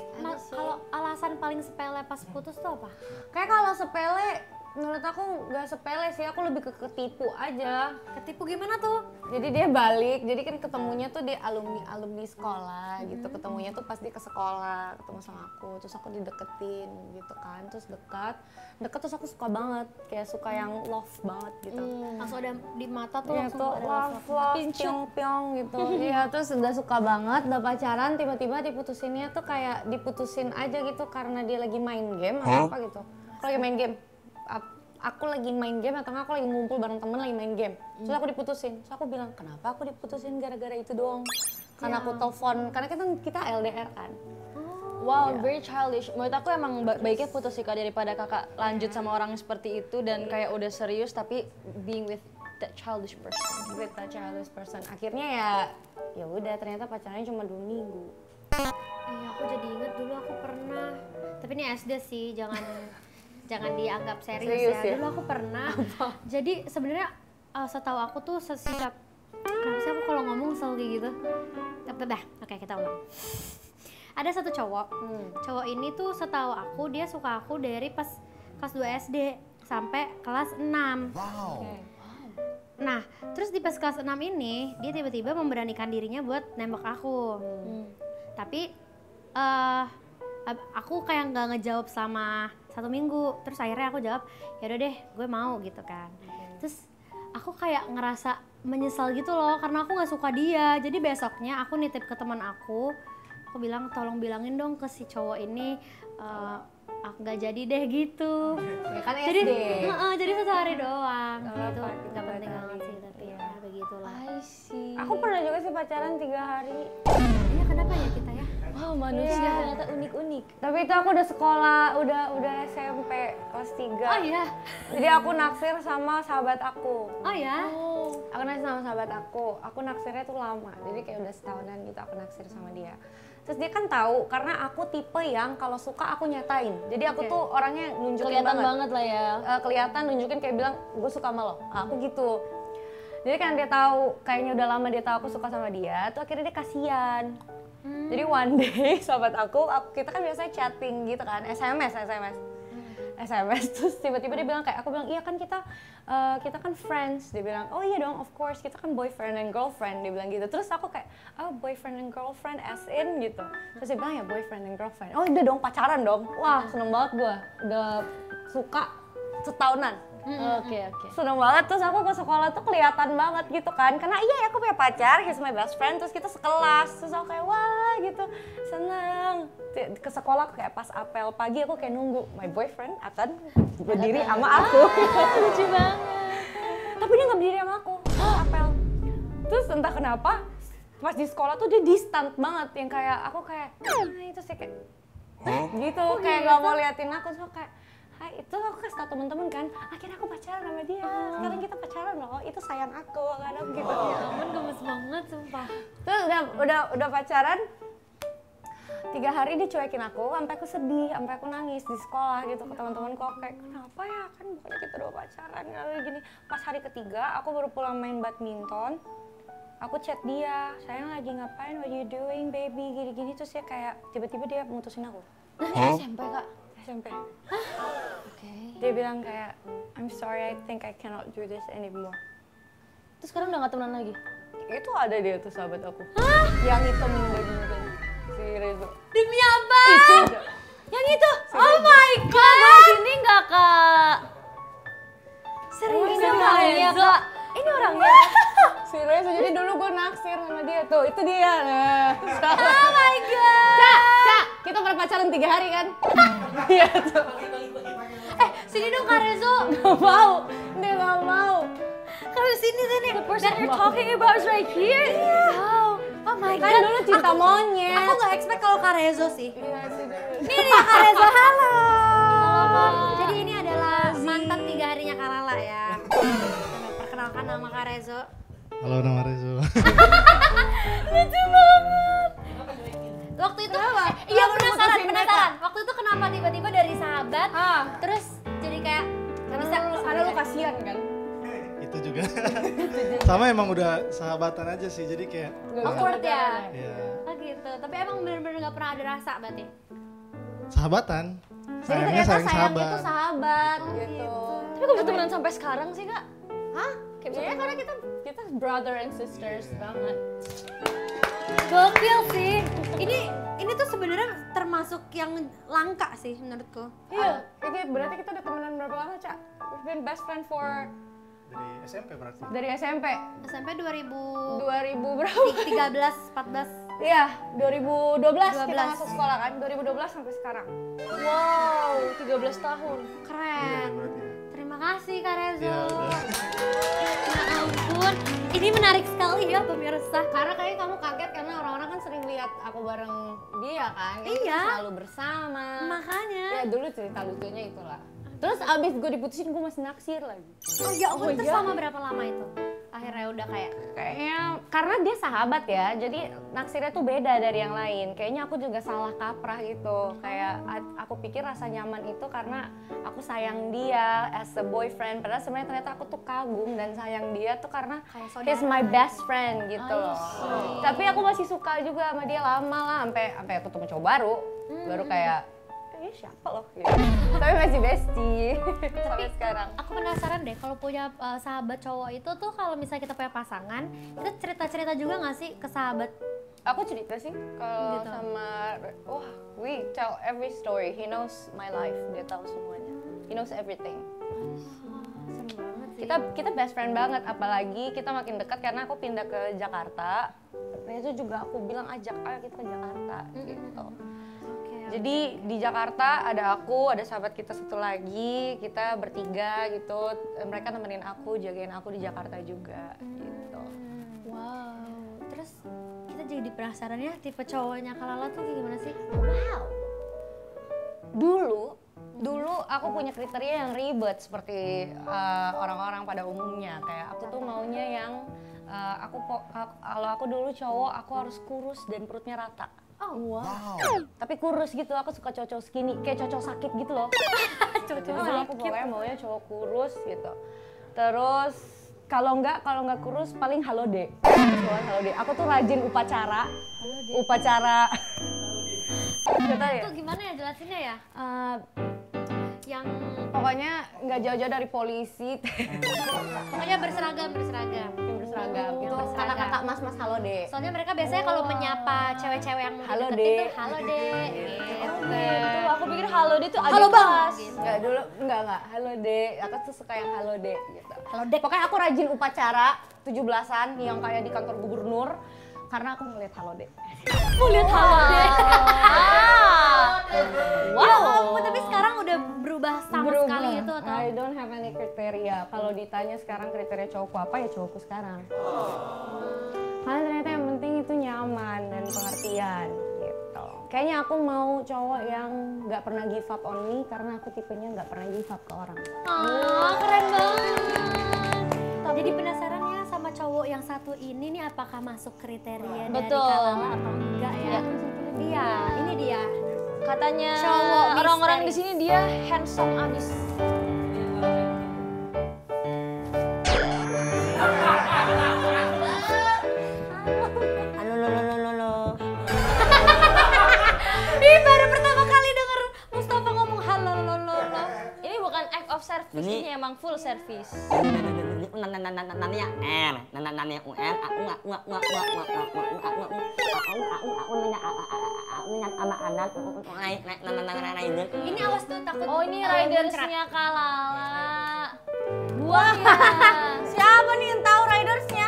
C: kalau alasan paling sepele pas putus tuh apa?
B: Kayak kalau sepele menurut aku nggak sepele sih, aku lebih ke ketipu aja.
C: Ketipu gimana tuh?
B: Jadi dia balik, jadi kan ketemunya tuh di alumni sekolah gitu, ketemunya tuh pas dia ke sekolah, ketemu sama aku, terus aku dideketin gitu kan, terus deket terus aku suka banget, kayak suka yang love banget gitu.
C: Langsung ada di mata tuh
B: Iya
C: langsung
B: tuh
C: ada
B: love, piong gitu. Iya terus udah suka banget, udah pacaran, tiba-tiba diputusinnya tuh kayak diputusin aja gitu karena dia lagi main game atau apa gitu. Kalau lagi main game, aku lagi main game atau aku lagi ngumpul bareng temen lagi main game. Terus aku diputusin. Terus aku bilang, kenapa aku diputusin gara-gara itu doang? Karena aku telepon, karena kita LDR kan.
E: Wow, very childish. Menurut aku emang baiknya putus sih Kak, daripada kakak lanjut sama orang yang seperti itu dan kayak udah serius tapi being with that childish person.
B: With a childish person. Akhirnya ya udah ternyata pacarnya cuma 2 minggu.
C: Iya, aku jadi inget dulu aku pernah. Tapi ini SD sih, jangan dianggap serius
B: Serius
C: ya.
B: ya?
C: Dulu aku pernah. Jadi sebenarnya setahu aku tuh sesikap. Kenapa sih aku kalau ngomong selalu kayak gitu? Dah, oke kita ulang. Ada satu cowok. Cowok ini tuh setahu aku dia suka aku dari pas kelas 2 SD sampai kelas 6. Nah, terus di pas kelas 6 ini dia tiba-tiba memberanikan dirinya buat nembak aku. Tapi aku kayak nggak ngejawab selama 1 minggu. Terus akhirnya aku jawab, ya udah deh, gue mau gitu kan. Terus aku kayak ngerasa menyesal gitu loh, karena aku nggak suka dia. Jadi besoknya aku nitip ke teman aku bilang tolong bilangin dong ke si cowok ini aku nggak jadi deh gitu.
B: Ya kan
C: Jadi
B: SD.
C: jadi 1 hari doang.
B: Gak
C: Itu
B: apa-apa,
C: nggak
B: kita
C: penting
B: batalin.
C: banget sih, tapi ya begitulah.
E: I see.
B: Aku pernah juga sih pacaran 3 hari.
C: Ya kenapa ya kita ya?
E: Wow, manusia ternyata unik-unik.
B: Tapi itu aku udah sekolah, udah SMP kelas 3.
C: Oh iya.
B: Jadi aku naksir sama sahabat aku.
C: Oh ya.
B: Aku naksir sama sahabat aku. Aku naksirnya tuh lama. Jadi kayak udah setahunan gitu aku naksir sama dia. Terus dia kan tahu karena aku tipe yang kalau suka aku nyatain. Jadi aku tuh orangnya nunjukin
E: Kelihatan
B: banget.
E: banget lah ya.
B: Kelihatan nunjukin kayak bilang gue suka sama lo. Aku gitu. Jadi kan dia tahu, kayaknya udah lama dia tahu aku suka sama dia, tuh akhirnya dia kasihan. Jadi one day sahabat aku, kita kan biasanya chatting gitu kan, SMS terus tiba-tiba dia bilang kayak, aku bilang iya kan kita kan friends. Dia bilang oh iya dong of course, kita kan boyfriend and girlfriend, dia bilang gitu. Terus aku kayak oh boyfriend and girlfriend as in gitu. Terus dia bilang ya boyfriend and girlfriend. Oh udah dong pacaran dong. Wah seneng banget gue, udah suka setahunan.
E: Oke.
B: Seneng banget, terus aku ke sekolah tuh kelihatan banget gitu kan. Karena iya aku punya pacar, he's my best friend, terus kita sekelas. Terus aku kayak wah gitu, seneng. Ke sekolah kayak pas apel pagi aku kayak nunggu my boyfriend akan berdiri sama aku.
E: Lucu banget.
B: Tapi dia nggak berdiri sama aku, apel. Terus entah kenapa, pas di sekolah tuh dia distant banget. Yang kayak aku kayak, itu sih kayak gitu, kayak nggak mau liatin aku. Terus aku kayak, hai, itu aku kasih tau temen-temen kan, akhirnya aku pacaran sama dia. Sekarang kita pacaran loh, itu sayang aku, kadang gitu.
C: Ya ampun gemes banget sumpah.
B: Terus udah pacaran, 3 hari dicuekin aku, sampai aku sedih, sampai aku nangis di sekolah gitu ke teman-temanku. Aku kayak kenapa ya, kan bukannya kita udah pacaran kali gini. Pas hari ketiga aku baru pulang main badminton, aku chat dia, sayang lagi ngapain, what you doing baby, gini-gini. Terus dia kayak tiba-tiba dia mutusin aku.
E: SMP Kak?
B: SMP.
E: Oke.
B: Dia bilang kayak, I'm sorry, I think I cannot do this anymore.
E: Terus sekarang udah gak temenan lagi?
B: Itu ada dia tuh sahabat aku. Yang hitam dan si Rezo.
C: Demi apa?
B: Itu.
E: Yang itu?
C: Oh my god.
E: Sini nggak Kak?
C: Serius
E: Ini orangnya Kak? Ini orangnya?
B: Si Rezo, jadi dulu gue naksir sama dia tuh, itu dia. Nah,
C: Oh my god.
B: Cak, kita pernah pacaran 3 hari kan? Iya tuh.
C: Sini dong Kak Rezo.
B: Gak mau, dia gak mau.
C: Kalau sini.
E: The person you're talking about is right here?
C: Wow. Oh my god.
B: Kan dulu cinta monyet.
C: Aku nggak expect kalau Kak Rezo sih.
B: Iya sih.
C: Ini nih Kak Rezo, halo. Jadi ini adalah mantan 3 harinya Kak Lala ya. Perkenalkan nama Kak Rezo.
F: Halo, nama Rezo.
C: Lucu banget. Waktu itu iya penasaran. Waktu itu kenapa tiba-tiba dari sahabat terus jadi kayak
B: Karena lu kasihan kan?
F: Itu juga. Sama emang udah sahabatan aja sih, jadi kayak
C: awkward ya.
F: ya
C: Oh gitu. Tapi emang bener-bener nggak pernah ada rasa berarti.
F: sahabatan.
B: Jadi
F: Sayangnya
B: ternyata
F: sayang
B: sayang
F: sahabat.
B: itu sahabat gitu.
E: Tapi kok bisa temenan sampai sekarang sih Kak?
B: Hah? Iya karena kita brother and sisters banget.
C: Gokil sih. Ini tuh sebenarnya termasuk yang langka sih menurutku.
B: Iya. Berarti kita udah temenan berapa lama, Cak? We've been best friend for
F: Dari SMP berarti.
B: dari SMP.
C: SMP
B: 2000 berapa?
C: 2013, 14.
B: Iya, 2012 kita
C: 12.
B: masuk sekolah kan, 2012 sampai sekarang.
E: Wow, 13 tahun.
C: Keren.
F: Berarti ya.
C: Terima kasih Kak Rezo.
F: Ya udah.
C: Ya ampun, ini menarik sekali ya pemirsa.
B: Karena kayaknya kamu kaget karena orang-orang kan sering lihat aku bareng dia kan. Kita
C: Iya.
B: selalu bersama.
C: Makanya.
B: Ya dulu cerita lucunya itulah. Terus abis gue diputusin gue masih naksir lagi.
C: Oh ya ampun, terus selama berapa lama itu? Akhirnya udah kayak
B: Kayaknya karena dia sahabat ya, jadi naksirnya tuh beda dari yang lain. Kayaknya aku juga salah kaprah gitu. Kayak aku pikir rasa nyaman itu karena aku sayang dia as a boyfriend. Padahal sebenarnya ternyata aku tuh kagum dan sayang dia tuh karena
C: Kayak saudara.
B: he's my best friend gitu loh. Tapi aku masih suka juga sama dia lama lah, sampai aku ketemu cowok baru kayak siapa loh gitu. Tapi masih bestie sampai sekarang.
C: aku penasaran deh kalau punya sahabat cowok itu tuh kalau misalnya kita punya pasangan, itu cerita-cerita juga nggak sih ke sahabat?
B: Aku cerita sih kalau
C: Gitu.
B: sama, wah, we tell every story. He knows my life, dia tahu semuanya. He knows everything.
C: Seru banget sih.
B: Kita best friend banget, apalagi kita makin dekat karena aku pindah ke Jakarta. Itu juga aku bilang ajak ayo kita ke Jakarta gitu. Jadi di Jakarta ada aku, ada sahabat kita satu lagi, kita bertiga gitu. Mereka nemenin aku, jagain aku di Jakarta juga gitu.
C: Wow. Terus kita jadi penasaran ya tipe cowoknya Kak Lala tuh kayak gimana sih?
B: Wow. Dulu aku punya kriteria yang ribet seperti orang-orang pada umumnya. Kayak aku tuh maunya yang kalau aku dulu cowok aku harus kurus dan perutnya rata.
C: Oh wow.
B: Tapi kurus gitu, aku suka cowok skinny, kayak cowok sakit gitu loh. Jadi aku pokoknya maunya cowok kurus gitu. Terus kalau nggak kurus paling halo dek. Halo dek. Aku tuh rajin upacara. Gak tahu ya?
C: Itu gimana ya jelasinnya ya? Yang
B: Pokoknya nggak jauh-jauh dari polisi.
C: pokoknya berseragam.
B: Berseragam gitu.
C: berseragam.
B: Kata-kata mas halo dek.
C: Soalnya mereka biasanya kalau menyapa cewek-cewek yang mau
B: Halo,
C: dideketin
B: Dek.
C: tuh halo dek. Gitu.
E: Gitu, aku pikir halo dia tuh
C: Halo,
E: adik
C: Bang.
E: kelas.
B: Nggak dulu, nggak halo dek. Aku tuh suka yang halo dek gitu.
C: Halo dek.
B: Pokoknya aku rajin upacara 17-an yang kayak di kantor gubernur karena aku ngeliat halo dek.
E: Lihat halo deh.
C: Ya ampun, tapi sekarang udah berubah sama sekali itu atau?
B: I don't have any kriteria. Kalau ditanya sekarang kriteria cowokku apa ya cowokku sekarang. Karena ternyata yang penting itu nyaman dan pengertian gitu. Kayaknya aku mau cowok yang nggak pernah give up on me karena aku tipenya nggak pernah give up ke orang.
C: Keren banget. Jadi penasaran ya sama cowok yang satu ini nih apakah masuk kriteria dari
E: Betul.
C: Kak Lala atau enggak ya? Dia, ini dia.
E: Katanya
C: Cowok
E: orang-orang di
C: misterius.
E: sini dia handsome abis.
B: Halo.
C: Ih, baru pertama kali denger Mustafa ngomong halo lo.
E: Ini bukan act of service, ini emang full service.
C: Ini awas tuh takut.
E: Oh ini ridersnya Kalala. Buah ya.
B: Siapa nih yang tahu ridersnya?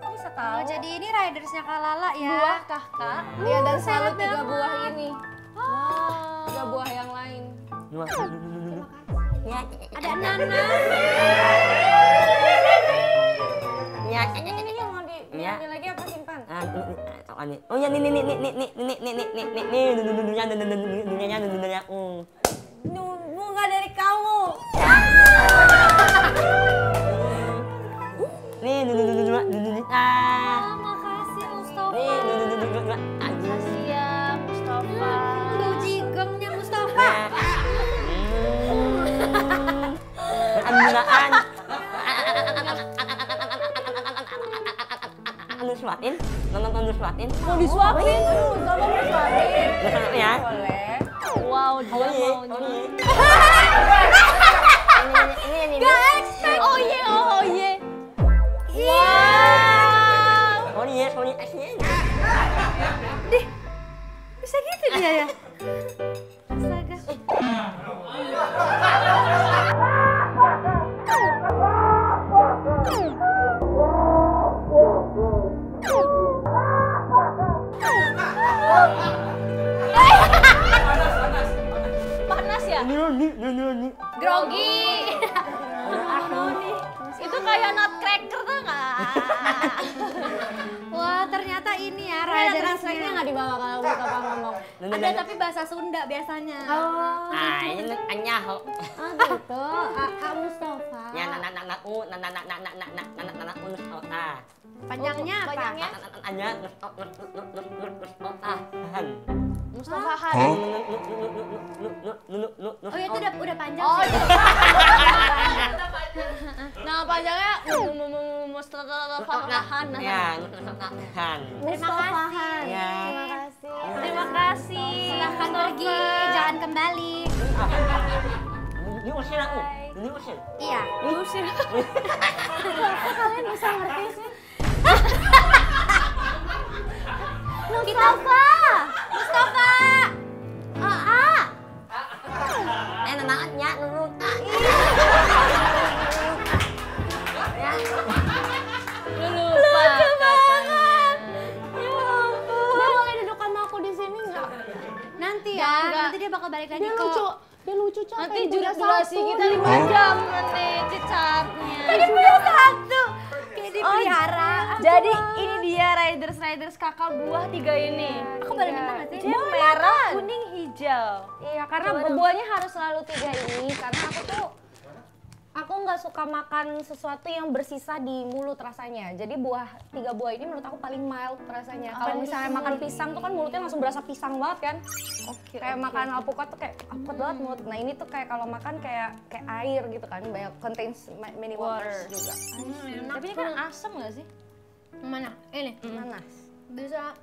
B: Kok bisa tahu?
C: Oh, jadi ini ridersnya Kalala ya.
E: Buah kah kak?
B: Iya, dan selalu 3
C: banget.
B: buah ini. 3 buah yang lain.
C: Ada nanas.
B: Ini mau diambil lagi apa simpan?
G: Oh ya nih.
B: Bunga dari kamu.
C: Ah, makasih Mustafa.
E: Makasih ya Mustafa.
C: Bau jigongnya Mustafa.
G: Penggunaan suatin, nonton suatin.
E: Mau disuapin?
B: Coba disuapin.
G: Ya.
B: Boleh.
E: Wow dia maunya. Oh iya. Wow.
G: Sorry, asyik.
C: Bisa gitu dia ya? Astaga.
E: Panas ya? Grogi. Itu kayak nutcracker tuh nggak?
C: Wah, ternyata ini ya
B: Ada
C: ridersnya.
B: translate-nya nggak di bawah kalau Mustafa ngomong?
C: Ada tapi bahasa Sunda biasanya.
B: Oh,
G: Ini anyaho.
B: gitu. Mustafa.
G: Ya
C: Panjangnya apa?
E: Mustafa Han.
C: Oh, itu udah panjang
E: Oh
C: sih.
E: itu. Nah panjangnya Mustafa Han.
B: Mustafa Han.
G: Ya.
B: Terima kasih.
E: Terima kasih.
C: Silahkan pergi, jangan kembali. Iya.
B: Kalian bisa ngerti sih?
C: Mustafa.
E: Lupa katanya.
B: Dia boleh duduk sama aku di sini nggak?
C: Nanti ya,
E: Enggak.
C: nanti dia bakal balik lagi
B: Dia
C: kok.
B: lucu. Dia lucu capek.
E: Nanti
B: punya
E: durasi
B: satu.
E: kita 5 jam nanti cicapnya.
C: Tadi punya satu. Kayak dipelihara.
E: Jadi ini dia riders kakak buah 3 ini.
C: Aku boleh minta nggak sih?
E: Dia merah, kuning, hijau.
B: Iya, karena
E: Coba dong.
B: buahnya harus selalu 3 ini karena aku nggak suka makan sesuatu yang bersisa di mulut rasanya. Jadi 3 buah ini menurut aku paling mild rasanya. Kalau misalnya makan pisang tuh kan mulutnya langsung berasa pisang banget kan. Kayak makan alpukat tuh kayak alpukat banget mulut. Nah ini tuh kayak kalau makan kayak air gitu kan, banyak contains many waters juga.
E: Tapi ini kan asam nggak sih?
C: Mana? Ini.
B: Nanas.
C: Bisa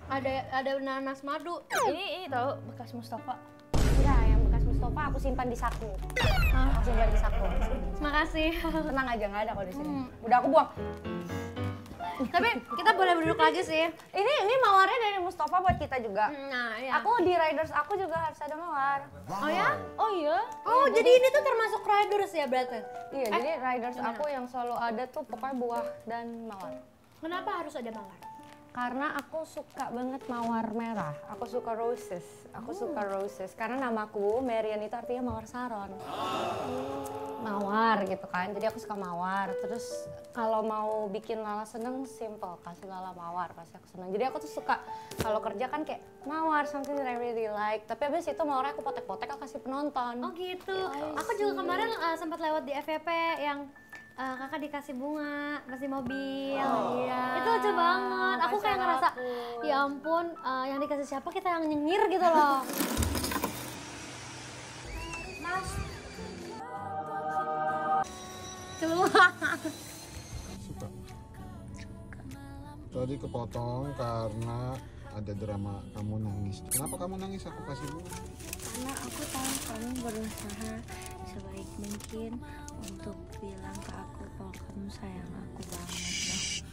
C: ada nanas madu.
E: Ini tahu bekas Mustafa.
B: Enggak, yang bekas Mustafa aku simpan di saku. Aku simpan di saku.
C: Makasih.
B: Tenang aja, nggak ada kok di sini. Udah aku buang.
C: Tapi kita boleh duduk lagi sih.
B: Ini mawarnya dari Mustafa buat kita juga.
C: Nah, ya.
B: Aku di riders aku juga harus ada mawar.
C: Oh ya?
E: Oh iya.
C: Oh, jadi ini tuh termasuk riders ya berarti?
B: Iya, jadi riders aku yang selalu ada tuh pokoknya buah dan mawar.
C: Kenapa harus ada mawar?
B: Karena aku suka banget mawar merah. Aku suka roses. Aku suka roses. Karena namaku Marian itu artinya mawar saron. Mawar gitu kan. Jadi aku suka mawar. Terus kalau mau bikin Lala seneng, simple. Kasih Lala mawar, pasti aku seneng. Jadi aku tuh suka kalau kerja kan kayak mawar, something that I really like. Tapi abis itu mawarnya aku potek-potek, aku kasih penonton.
C: Oh gitu. Aku juga kemarin sempat lewat di FYP yang kakak dikasih bunga pas di mobil. Itu lucu banget. Aku kayak ngerasa, ya ampun, yang dikasih siapa kita yang nyengir gitu loh.
H: Suka. Tadi kepotong karena ada drama kamu nangis. Kenapa kamu nangis? Aku kasih dulu.
I: Karena aku tahu kamu berusaha sebaik mungkin untuk bilang ke aku kalau kamu sayang aku banget.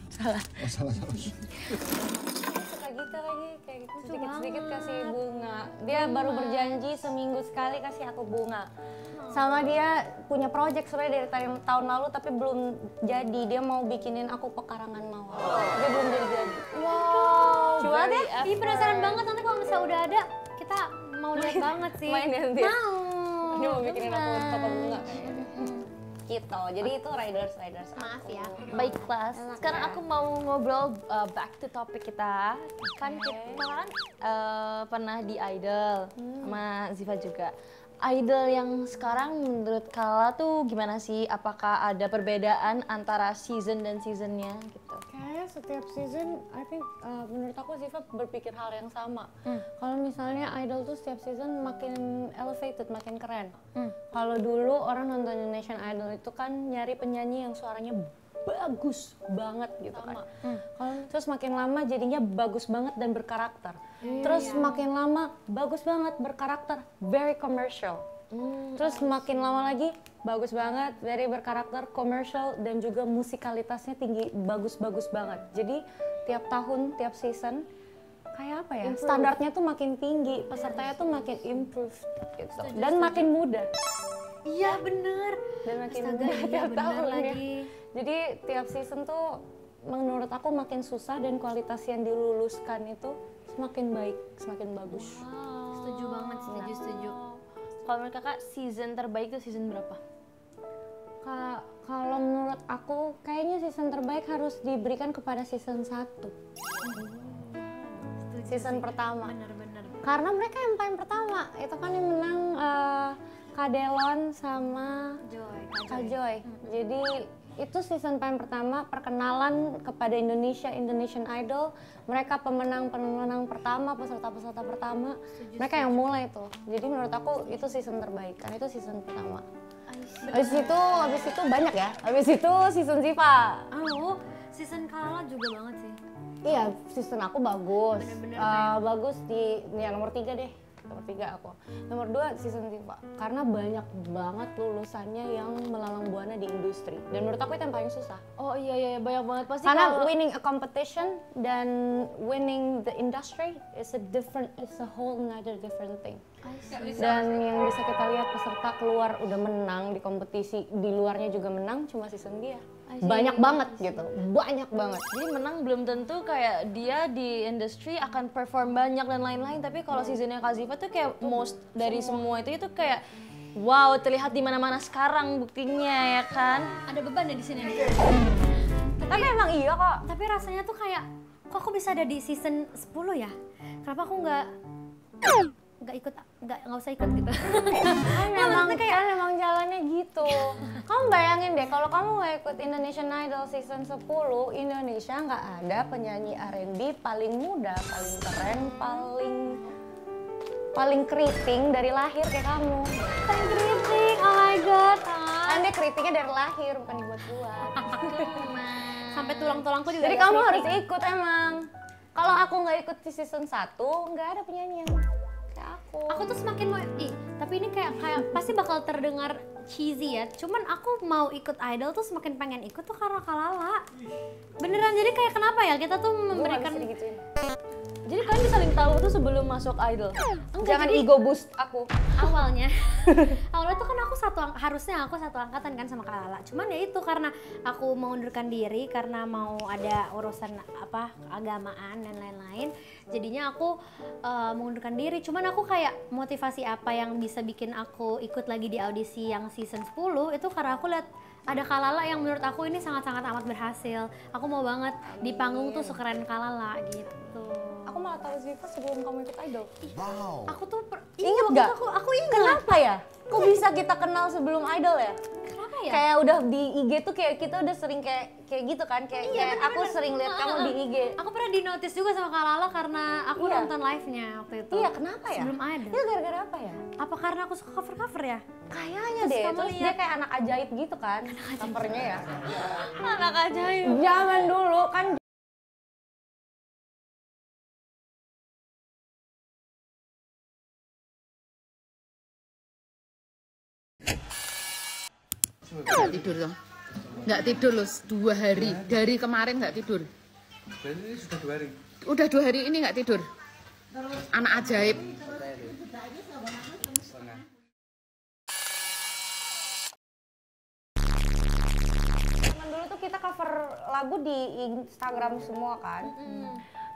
I: Salah.
H: Oh, salah.
B: Suka gitu lagi, kayak gitu sedikit-sedikit kasih bunga. Dia baru berjanji seminggu sekali kasih aku bunga. Sama dia punya project sebenarnya dari tahun lalu tapi belum jadi. Dia mau bikinin aku pekarangan mawar. Dia belum jadi.
C: Wow.
B: Coba deh.
C: Ih, penasaran banget nanti kalau misalnya udah ada, kita mau lihat banget sih.
B: Main nanti.
C: Mau.
B: Dia mau bikinin aku toko bunga. Gitu. Jadi itu riders.
C: Maaf ya.
E: Baiklah, sekarang aku mau ngobrol back to topik kita. Kan kita kan pernah di Idol sama Ziva juga. Idol yang sekarang menurut Kala tuh gimana sih? Apakah ada perbedaan antara season dan seasonnya gitu?
B: Kayaknya setiap season, I think menurut aku Ziva berpikir hal yang sama. Kalau misalnya Idol tuh setiap season makin elevated, makin keren. Kalau dulu orang nonton Indonesian Idol itu kan nyari penyanyi yang suaranya bagus banget gitu kan. Terus makin lama jadinya bagus banget dan berkarakter. Terus makin lama bagus banget berkarakter, very commercial. Terus makin lama lagi bagus banget, very berkarakter, commercial dan juga musikalitasnya tinggi, bagus-bagus banget. Jadi tiap tahun, tiap season kayak apa ya? Standarnya tuh makin tinggi, pesertanya tuh makin improve gitu. Dan makin muda.
C: Iya bener.
B: Dan makin
C: Astaga,
B: muda
C: iya
B: tiap
C: bener
B: tahun ya.
C: lagi.
B: Jadi tiap season tuh menurut aku makin susah dan kualitas yang diluluskan itu semakin baik, semakin bagus.
C: Setuju banget, setuju.
E: Kalau menurut kakak season terbaik tuh season berapa?
B: Kalau menurut aku kayaknya season terbaik harus diberikan kepada season 1. Season pertama.
C: Bener-bener.
B: Karena mereka yang paling pertama, itu kan yang menang Kak Delon sama Kak Joy. Jadi itu season paling pertama, perkenalan kepada Indonesian Idol. Mereka pemenang pertama, peserta pertama. Mereka yang mulai tuh. Jadi menurut aku itu season terbaik, karena itu season pertama. Habis itu banyak ya. Habis itu season Ziva.
C: Season Kala juga banget sih.
B: Iya, season aku bagus.
C: Bener-bener
B: bagus di ya nomor 3 deh. Nomor 3 aku. Nomor 2 season Ziva. Karena banyak banget lulusannya yang melalang buana di industri. Dan menurut aku itu yang paling susah.
E: Oh iya banyak banget pasti.
B: Karena winning a competition dan winning the industry is a whole another different thing. Dan yang bisa kita lihat peserta keluar udah menang di kompetisi, di luarnya juga menang, cuma season dia. Banyak banget gitu, banyak banget.
E: Jadi menang belum tentu kayak dia di industri akan perform banyak dan lain-lain, tapi kalau seasonnya Kak Ziva tuh kayak most dari semua itu kayak wow, terlihat di mana-mana sekarang buktinya ya kan.
C: Ada beban ya di sini.
B: Tapi emang iya kok.
C: Tapi rasanya tuh kayak, kok aku bisa ada di season 10 ya? Kenapa aku nggak usah ikut gitu?
B: Kan emang jalannya gitu. Kamu bayangin deh, kalau kamu nggak ikut Indonesian Idol season 10, Indonesia nggak ada penyanyi R&B paling muda, paling keren, paling keriting dari lahir kayak kamu.
C: Paling keriting, oh my god.
B: Kan dia keritingnya dari lahir, bukan dibuat-buat.
C: Sampai tulang-tulangku juga.
B: Jadi
C: ada
B: kamu
C: keriting.
B: harus ikut emang. Kalau aku nggak ikut di season 1, nggak ada penyanyi yang kayak aku.
C: Aku tuh semakin mau, tapi ini kayak pasti bakal terdengar cheesy ya. Cuman aku mau ikut idol tuh semakin pengen ikut tuh karena Kalala. Beneran, jadi kayak kenapa ya kita tuh memberikan.
E: Jadi kalian bisa saling tahu tuh sebelum masuk idol.
B: Jangan ego boost aku.
C: Awalnya tuh kan harusnya aku satu angkatan kan sama Kalala. Cuman ya itu karena aku mengundurkan diri karena mau ada urusan keagamaan dan lain-lain. Jadinya aku mengundurkan diri. Cuman aku kayak motivasi apa yang bisa bikin aku ikut lagi di audisi yang season 10 itu karena aku lihat ada Kalala yang menurut aku ini sangat-sangat amat berhasil. Aku mau banget di panggung tuh sekeren Kalala gitu.
B: Aku malah tahu Ziva sebelum kamu ikut idol.
H: Wow.
C: Aku tuh
B: Ingat nggak?
C: Aku ingat.
B: Kenapa ya? Kok bisa kita kenal sebelum idol ya?
C: Kenapa ya?
B: Kayak udah di IG tuh kayak kita udah sering kayak gitu kan, kayak aku sering lihat kamu di IG.
C: Aku pernah di notice juga sama Kak Lala karena aku
B: Iya.
C: nonton live-nya waktu itu.
B: Iya, kenapa ya?
C: Sebelum Idol.
B: Itu gara-gara apa ya?
C: Apa karena aku suka cover-cover ya?
B: Kayaknya
C: Terus
B: deh,
C: kamu
B: terus dia
C: lihat.
B: kayak anak ajaib gitu kan, covernya ya.
E: Anak ajaib.
B: Zaman dulu kan
J: Nggak tidur dong. Nggak tidur loh 2 hari. Dari kemarin nggak tidur.
F: Berarti ini sudah 2 hari.
J: Udah 2 hari ini nggak tidur. Anak ajaib.
B: zaman dulu tuh kita cover lagu di Instagram semua kan.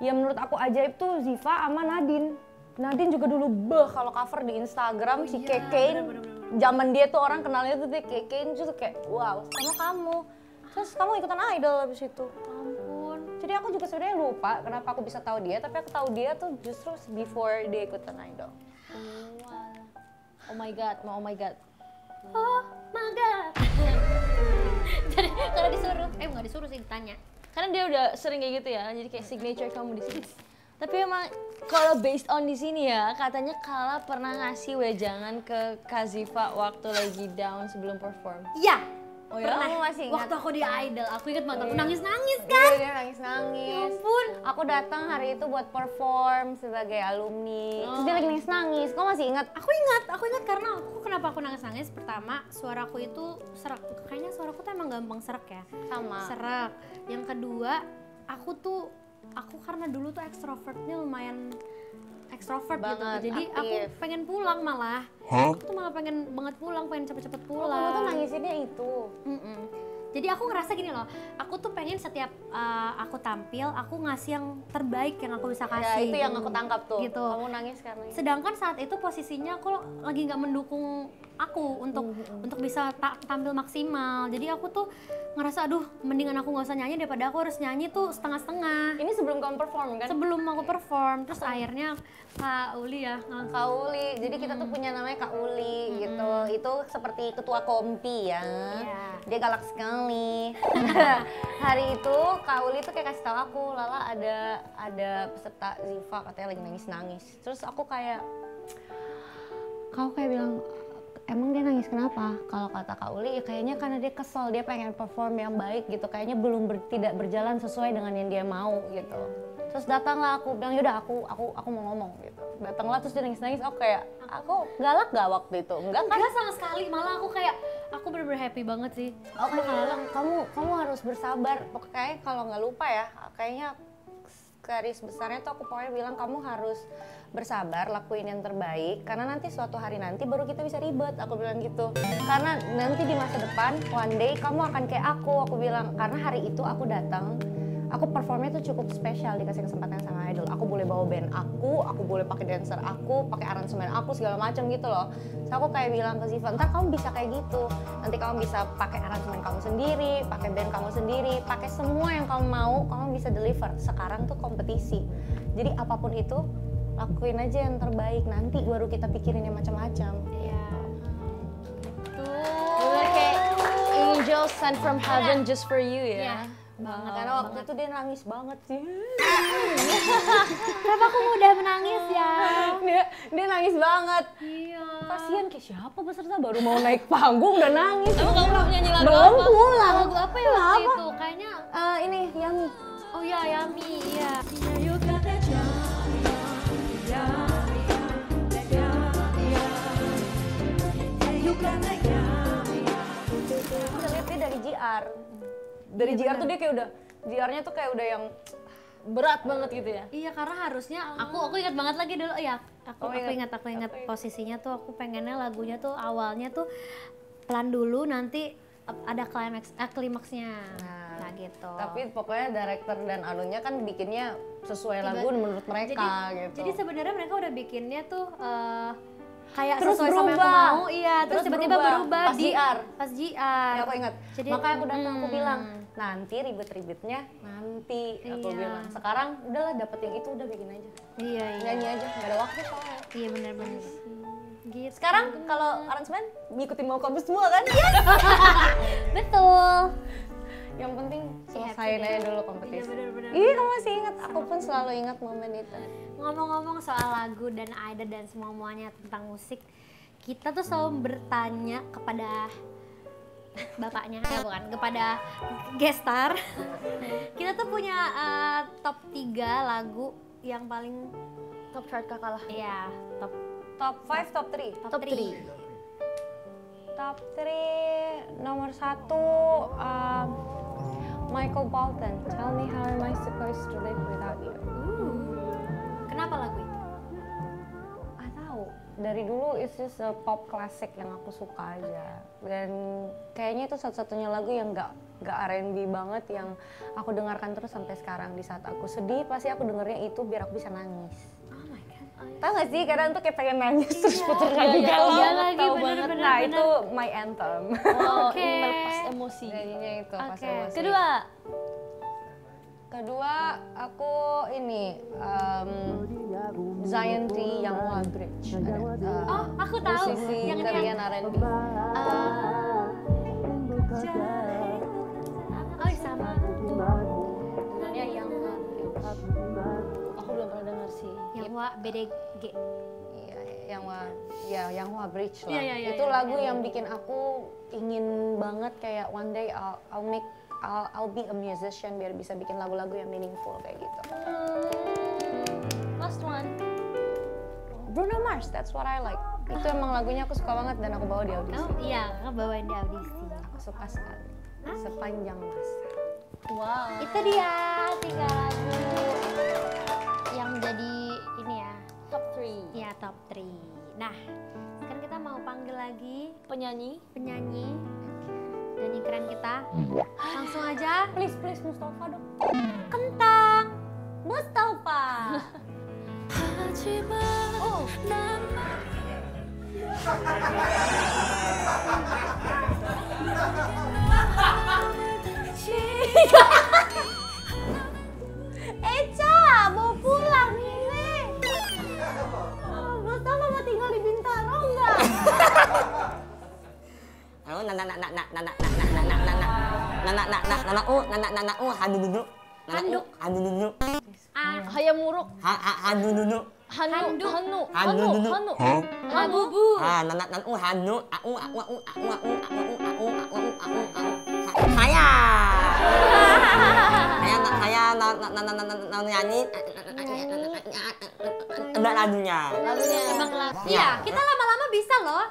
B: Ya menurut aku ajaib tuh Ziva sama Nadine. Nadine juga dulu kalau cover di Instagram si Kekain. Zaman dia tuh orang kenalnya tuh dia Kekain, terus kayak wow sama kamu. Terus kamu ikutan Idol abis itu.
C: Ampun.
B: Jadi aku juga sebenarnya lupa kenapa aku bisa tahu dia, tapi aku tahu dia tuh justru before dia ikutan Idol.
E: Oh my god, oh my god.
C: Oh my god. Jadi kalau disuruh, nggak disuruh sih ditanya.
E: Karena dia udah sering kayak gitu ya, jadi kayak signature kamu di sini. Tapi emang kalau based on di sini ya, katanya Kala pernah ngasih wejangan ke Kaziva waktu lagi down sebelum perform.
C: Iya.
E: Oh ya?
B: Kamu masih ingat?
C: Waktu aku di Idol, aku inget banget aku nangis-nangis kan.
B: Iya, dia nangis-nangis.
C: Ya ampun.
B: Aku datang hari itu buat perform sebagai alumni. Terus dia lagi nangis-nangis. Kau masih ingat?
C: Aku ingat karena kenapa aku nangis-nangis. Pertama, suaraku itu serak. Kayaknya suaraku tuh emang gampang serak ya.
B: Sama.
C: Serak. Yang kedua, aku karena dulu tuh ekstrovertnya lumayan ekstrovert gitu.
B: Banget,
C: Jadi aku
B: aktif.
C: pengen pulang malah. Aku tuh malah pengen banget pulang, pengen cepet-cepet
B: Oh,
C: pulang.
B: kamu tuh nangisinnya itu.
C: Jadi aku ngerasa gini loh, aku tuh pengen setiap aku tampil, aku ngasih yang terbaik yang aku bisa
B: Ya
C: kasih.
B: itu yang aku tangkap tuh.
C: Gitu.
B: Kamu nangis karena itu.
C: Sedangkan saat itu posisinya aku lagi nggak mendukung aku untuk bisa tampil maksimal. Jadi aku tuh ngerasa aduh mendingan aku nggak usah nyanyi daripada aku harus nyanyi tuh setengah-setengah.
B: Ini sebelum kamu perform kan?
C: Sebelum aku perform, terus akhirnya Kak Uli ya.
B: Kak Uli, jadi kita tuh punya namanya Kak Uli gitu. Itu seperti ketua kompi ya.
C: Iya.
B: Dia galak sekali. Hari itu Kak Uli tuh kayak kasih tahu aku, Lala ada peserta Ziva katanya lagi nangis-nangis. Terus aku kayak, kau kayak bilang, emang dia nangis kenapa? Kalau kata Kak Uli, ya kayaknya karena dia kesel, dia pengen perform yang baik gitu. Kayaknya belum tidak berjalan sesuai dengan yang dia mau gitu. Terus datanglah aku bilang yaudah aku mau ngomong gitu. Datanglah terus dia nangis-nangis. Aku galak gak waktu itu? Enggak kan?
C: Enggak sama sekali, malah aku bener-bener happy banget sih.
B: Aku bilang kamu harus bersabar. Pokoknya kalau nggak lupa ya, kayaknya garis besarnya tuh aku pokoknya bilang kamu harus bersabar, lakuin yang terbaik karena nanti suatu hari nanti baru kita bisa ribet, aku bilang gitu. Karena nanti di masa depan one day kamu akan kayak aku bilang. Karena hari itu aku datang, aku performnya tuh cukup spesial, dikasih kesempatan sama Idol. Aku boleh bawa band aku boleh pakai dancer aku, pakai aransemen aku segala macam gitu loh. So aku kayak bilang ke Ziva, ntar kamu bisa kayak gitu. Nanti kamu bisa pakai aransemen kamu sendiri, pakai band kamu sendiri, pakai semua yang kamu mau, kamu bisa deliver. Sekarang tuh kompetisi. Jadi apapun itu, lakuin aja yang terbaik. Nanti baru kita pikirin yang macam-macam.
C: Iya.
E: Bener kayak angel sent from heaven just for you ya.
B: Banget, karena waktu itu dia nangis banget sih.
C: Kenapa aku mudah menangis ya?
B: Dia nangis banget.
C: Iya.
B: Kasian kayak siapa peserta baru mau naik panggung udah nangis.
E: Emang kamu nyanyi lagu
B: Belum
E: apa?
B: pulang.
C: Lagu apa ya waktu itu? Kayaknya
B: Ini Yami.
C: oh ya Yami, iya.
B: Kita lihat dia dari JR. Dari JR tuh dia kayak udah, JR-nya tuh kayak udah yang
E: Berat banget gitu ya.
C: Iya karena harusnya aku ingat banget lagi dulu ya. Aku ingat posisinya tuh aku pengennya lagunya tuh awalnya tuh pelan dulu nanti ada klimaksnya. Nah gitu.
B: Tapi pokoknya director dan anunya kan bikinnya sesuai lagu menurut mereka gitu.
C: Jadi sebenarnya mereka udah bikinnya tuh kayak
B: terus
C: sesuai sama yang aku
B: berubah.
C: mau, iya. Terus tiba-tiba berubah
B: pas JR.
C: Pas JR.
B: Ya aku ingat.
C: Jadi
B: makanya aku datang aku bilang nanti ribet-ribetnya nanti aku bilang. Sekarang udahlah dapet yang itu udah bikin aja.
C: Iya.
B: Nyanyi aja, nggak ada waktu soalnya.
C: Iya benar-benar. Gitu.
B: Sekarang kalau aransemen ngikutin mau kamu semua kan?
C: Betul.
B: Yang penting
C: Happy
B: selesain
C: deh.
B: aja dulu kompetisi.
C: Iya, bener-bener.
B: Iya, kamu masih ingat. Aku pun selalu ingat momen itu.
C: Ngomong-ngomong soal lagu dan idol dan semuanya tentang musik, kita tuh selalu bertanya kepada bapaknya, ya bukan, kepada gestar. Kita tuh punya top 3 lagu yang paling
E: Top chart kakak lah.
C: ya top
B: Top 5, top 3.
C: top 3.
B: Top 3 nomor 1 Michael Bolton. Tell me how am I supposed to live without you?
C: Kenapa lagu itu?
B: Ah tahu. Dari dulu it's just a pop classic yang aku suka aja. Dan kayaknya itu satu-satunya lagu yang nggak R&B banget yang aku dengarkan terus sampai sekarang. Di saat aku sedih pasti aku dengernya itu biar aku bisa nangis.
C: Oh my god.
B: Tahu gak sih kadang tuh kayak pengen nangis terus puter lagu galau.
C: Iya lagi,
B: Tahu
C: bener,
B: banget.
C: bener,
B: Nah
C: bener.
B: itu my anthem.
E: Oh,
C: Oke.
E: ini melepas emosi.
B: Nyanyinya itu pas
C: Oke.
B: emosi. Kedua aku ini Zion T yang One Bridge.
C: Oh, aku tahu.
B: Musisi
C: Yang
B: Korean R&B.
C: oh sama.
B: Sebenarnya yang
E: Aku belum pernah dengar sih.
C: Yang BDG.
B: yang One Bridge lah.
C: Iya,
B: Itu lagu yang bikin aku ingin banget kayak one day I'll be a musician biar bisa bikin lagu-lagu yang meaningful kayak gitu.
E: Last one.
B: Bruno Mars, that's what I like. Itu emang lagunya aku suka banget dan aku bawa di audisi.
C: Oh iya, kakak bawain di audisi.
B: Aku suka sekali. Sepanjang masa.
E: Wow.
C: Itu dia 3 lagu yang jadi ini ya,
E: Top 3.
C: ya top 3. Nah, sekarang kita mau panggil lagi
E: Penyanyi.
C: penyanyi keren kita. Langsung aja,
B: Please Mustafa dong.
C: Kentang Mustafa.
B: Oh.
C: Eca, mau pulang ini. Mustafa mau tinggal di Bintaro enggak?
E: Hayam muruk. Hanu.
C: Habubu.
G: Saya nyanyi enggak lagunya.
C: Emang lah. Iya, kita lama-lama bisa loh.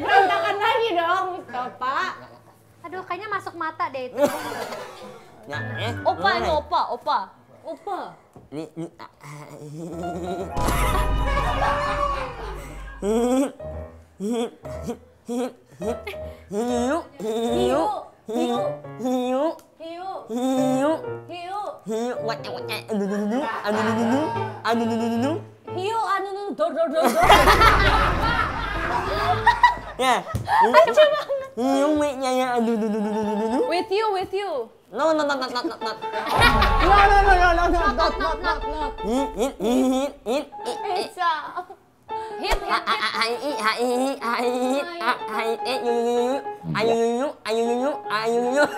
B: Berantakan lagi dong Mustafa.
C: Aduh, kayaknya masuk mata deh itu.
G: Ya,
E: Opa ini opa.
G: Ya.
E: With you.
G: No.
B: Not. Eca.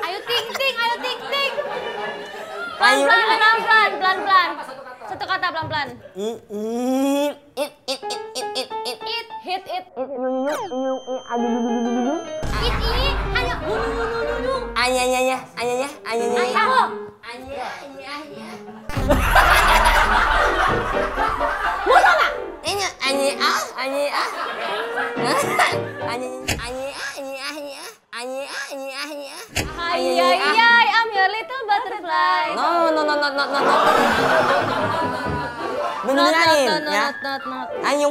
C: Ayo ting ting.
E: Pelan-pelan. Satu kata pelan-pelan. Hit it. Ayay, I'm your little butterfly.
G: No. Beneran ya.
E: Not.
G: Ayo,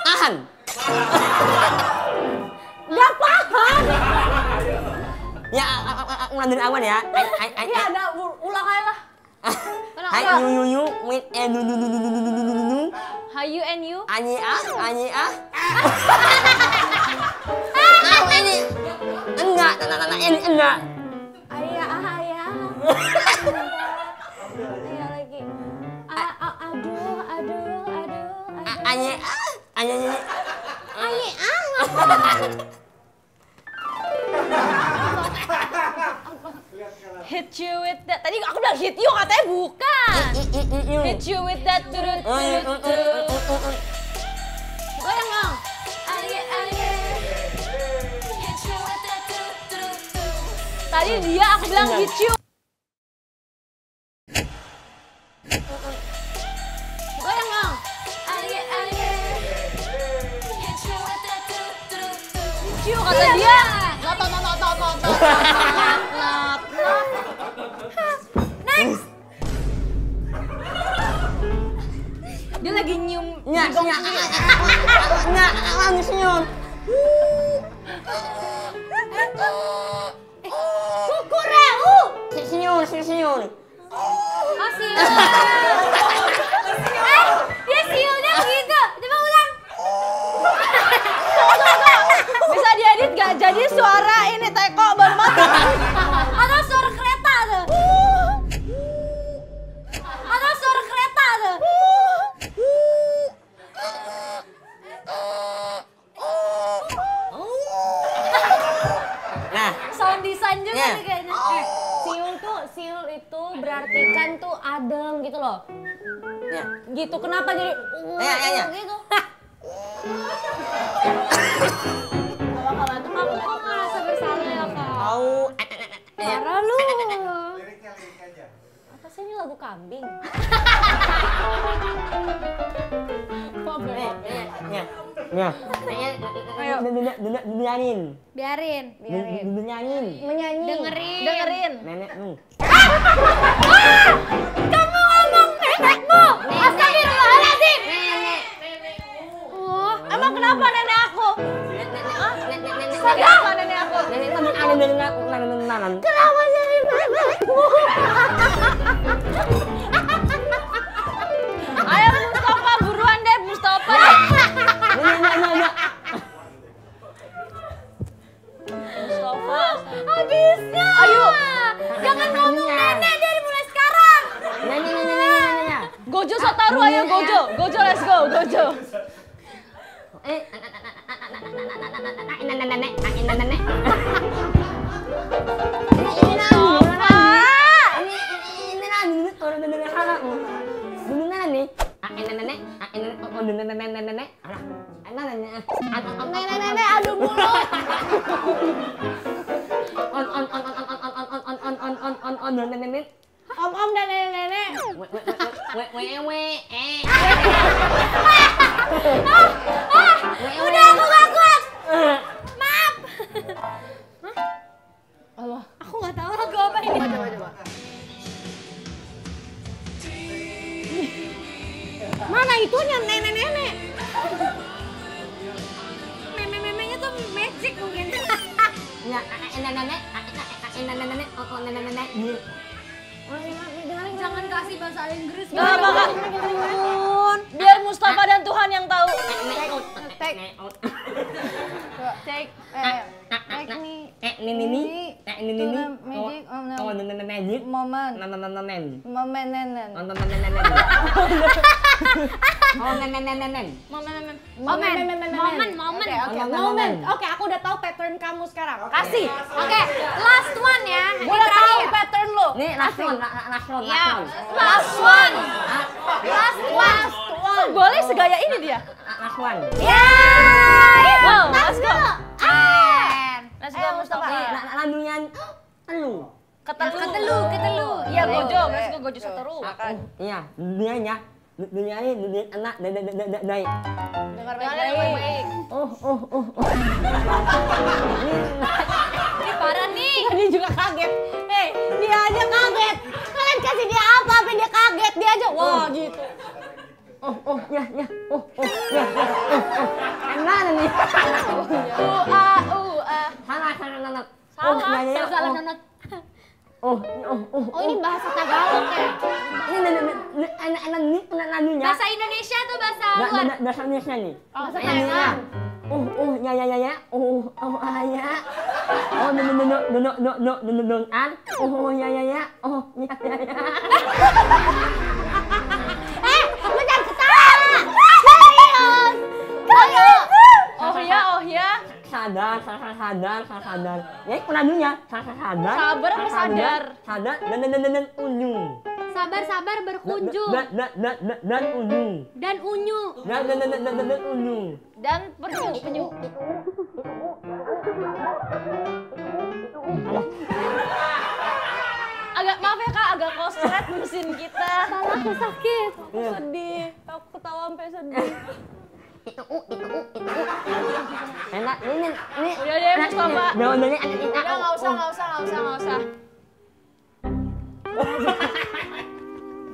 G: tahan.
B: Gak paham.
G: Ya, ulang dari awal ya.
B: Ya ada ulang aja lah.
G: Hai you with
E: Hayu and you.
G: Anyi ah. Ini enggak, ini enggak.
B: Ayah. Ayah lagi.
E: Hit you with that. Tadi aku bilang hit you, katanya bukan. Hit you with that. Turut. Goyang dong. Tadi dia aku bilang hit you. Goyang dong. Hit you kata dia. Next. Dia lagi nyium.
G: Lagi senyum.
C: Kukurnya,
G: Siul.
C: Oh, siul. Dia siulnya gitu. Coba ulang.
E: Bisa diedit gak? Jadi suara ini teko baru mati.
C: Atau suara kereta tuh. Atau suara kereta tuh.
G: Nah,
C: Sound design juga nih kayaknya.
B: Siul itu berarti kan tuh adem gitu loh.
G: ya.
B: Gitu kenapa jadi
G: Ya.
B: gitu? Kalau itu kamu kok ngerasa bersalah ya kak?
G: Tahu.
B: Parah lu. Apa sih ini lagu kambing?
G: Ya. Ayo. Biarin.
B: Menyanyi.
E: Dengerin.
G: Nenek lu.
C: Kamu ngomong nenekmu. Astagfirullahaladzim.
E: Emang kenapa nenek aku?
G: Kenapa nenek aku?
C: Kenapa jadi nenekmu?
E: Ayo Mustafa, buruan deh Mustafa. Mustafa.
C: Habisnya.
E: Ayo.
C: Jangan ngomong nenek dari mulai sekarang.
E: Gojo Sotaru, ayo Gojo. Gojo, let's go, Gojo.
B: Nenek aduh mulut. Om dan nenek.
C: Udah aku gak kuat. Maaf.
E: Allah.
C: Aku gak tahu lagu apa ini.
E: Coba.
B: Mana itunya nenek-nenek?
C: Meme-memenya tuh magic mungkin. Jangan kasih bahasa Inggris.
E: Gak apa-apa. Biar Mustafa dan Tuhan yang tahu.
B: Take moment. Oke, aku udah tahu pattern kamu sekarang. Kasih.
C: Oke, last one ya.
B: Gue udah tahu pattern lo.
G: Nih, last one.
C: Last one.
E: Boleh segaya ini dia.
G: Last one.
E: Wow, let's go. Let's go Mustafa.
G: Lalunya telu.
E: Ketelu. Iya Gojo, let's go Gojo Sotaru.
G: Iya, dunia ini dunia anak dari.
E: Dengar baik-baik.
C: Ini parah nih.
B: Dia juga kaget. Hei, dia aja kaget. Kalian kasih dia apa? Apa dia kaget? Dia aja wah gitu.
G: Ya. Enak nih.
C: Salah nonot.
B: Oh ini bahasa Tagalog ya?
G: Ini anak-anak ini lalunya.
C: Bahasa Indonesia tuh bahasa luar.
G: Bahasa Indonesia nih.
B: Bahasa Thailand.
G: Ya. Ya.
C: Lu jangan ketawa. Serius.
G: sadar. Ya, penadunya sadar.
E: Sabar apa sadar?
G: Sadar dan unyu.
C: Sabar berkunjung.
G: Dan unyu.
C: Dan unyu.
G: Dan unyu.
E: Dan penyu. Agak maaf ya Kak, agak koslet mesin kita.
C: Aku sakit.
B: Sedih, aku ketawa sampai sedih.
G: Enak ini.
E: Udah deh Mustafa.
G: Jawabannya
E: Udah nggak usah.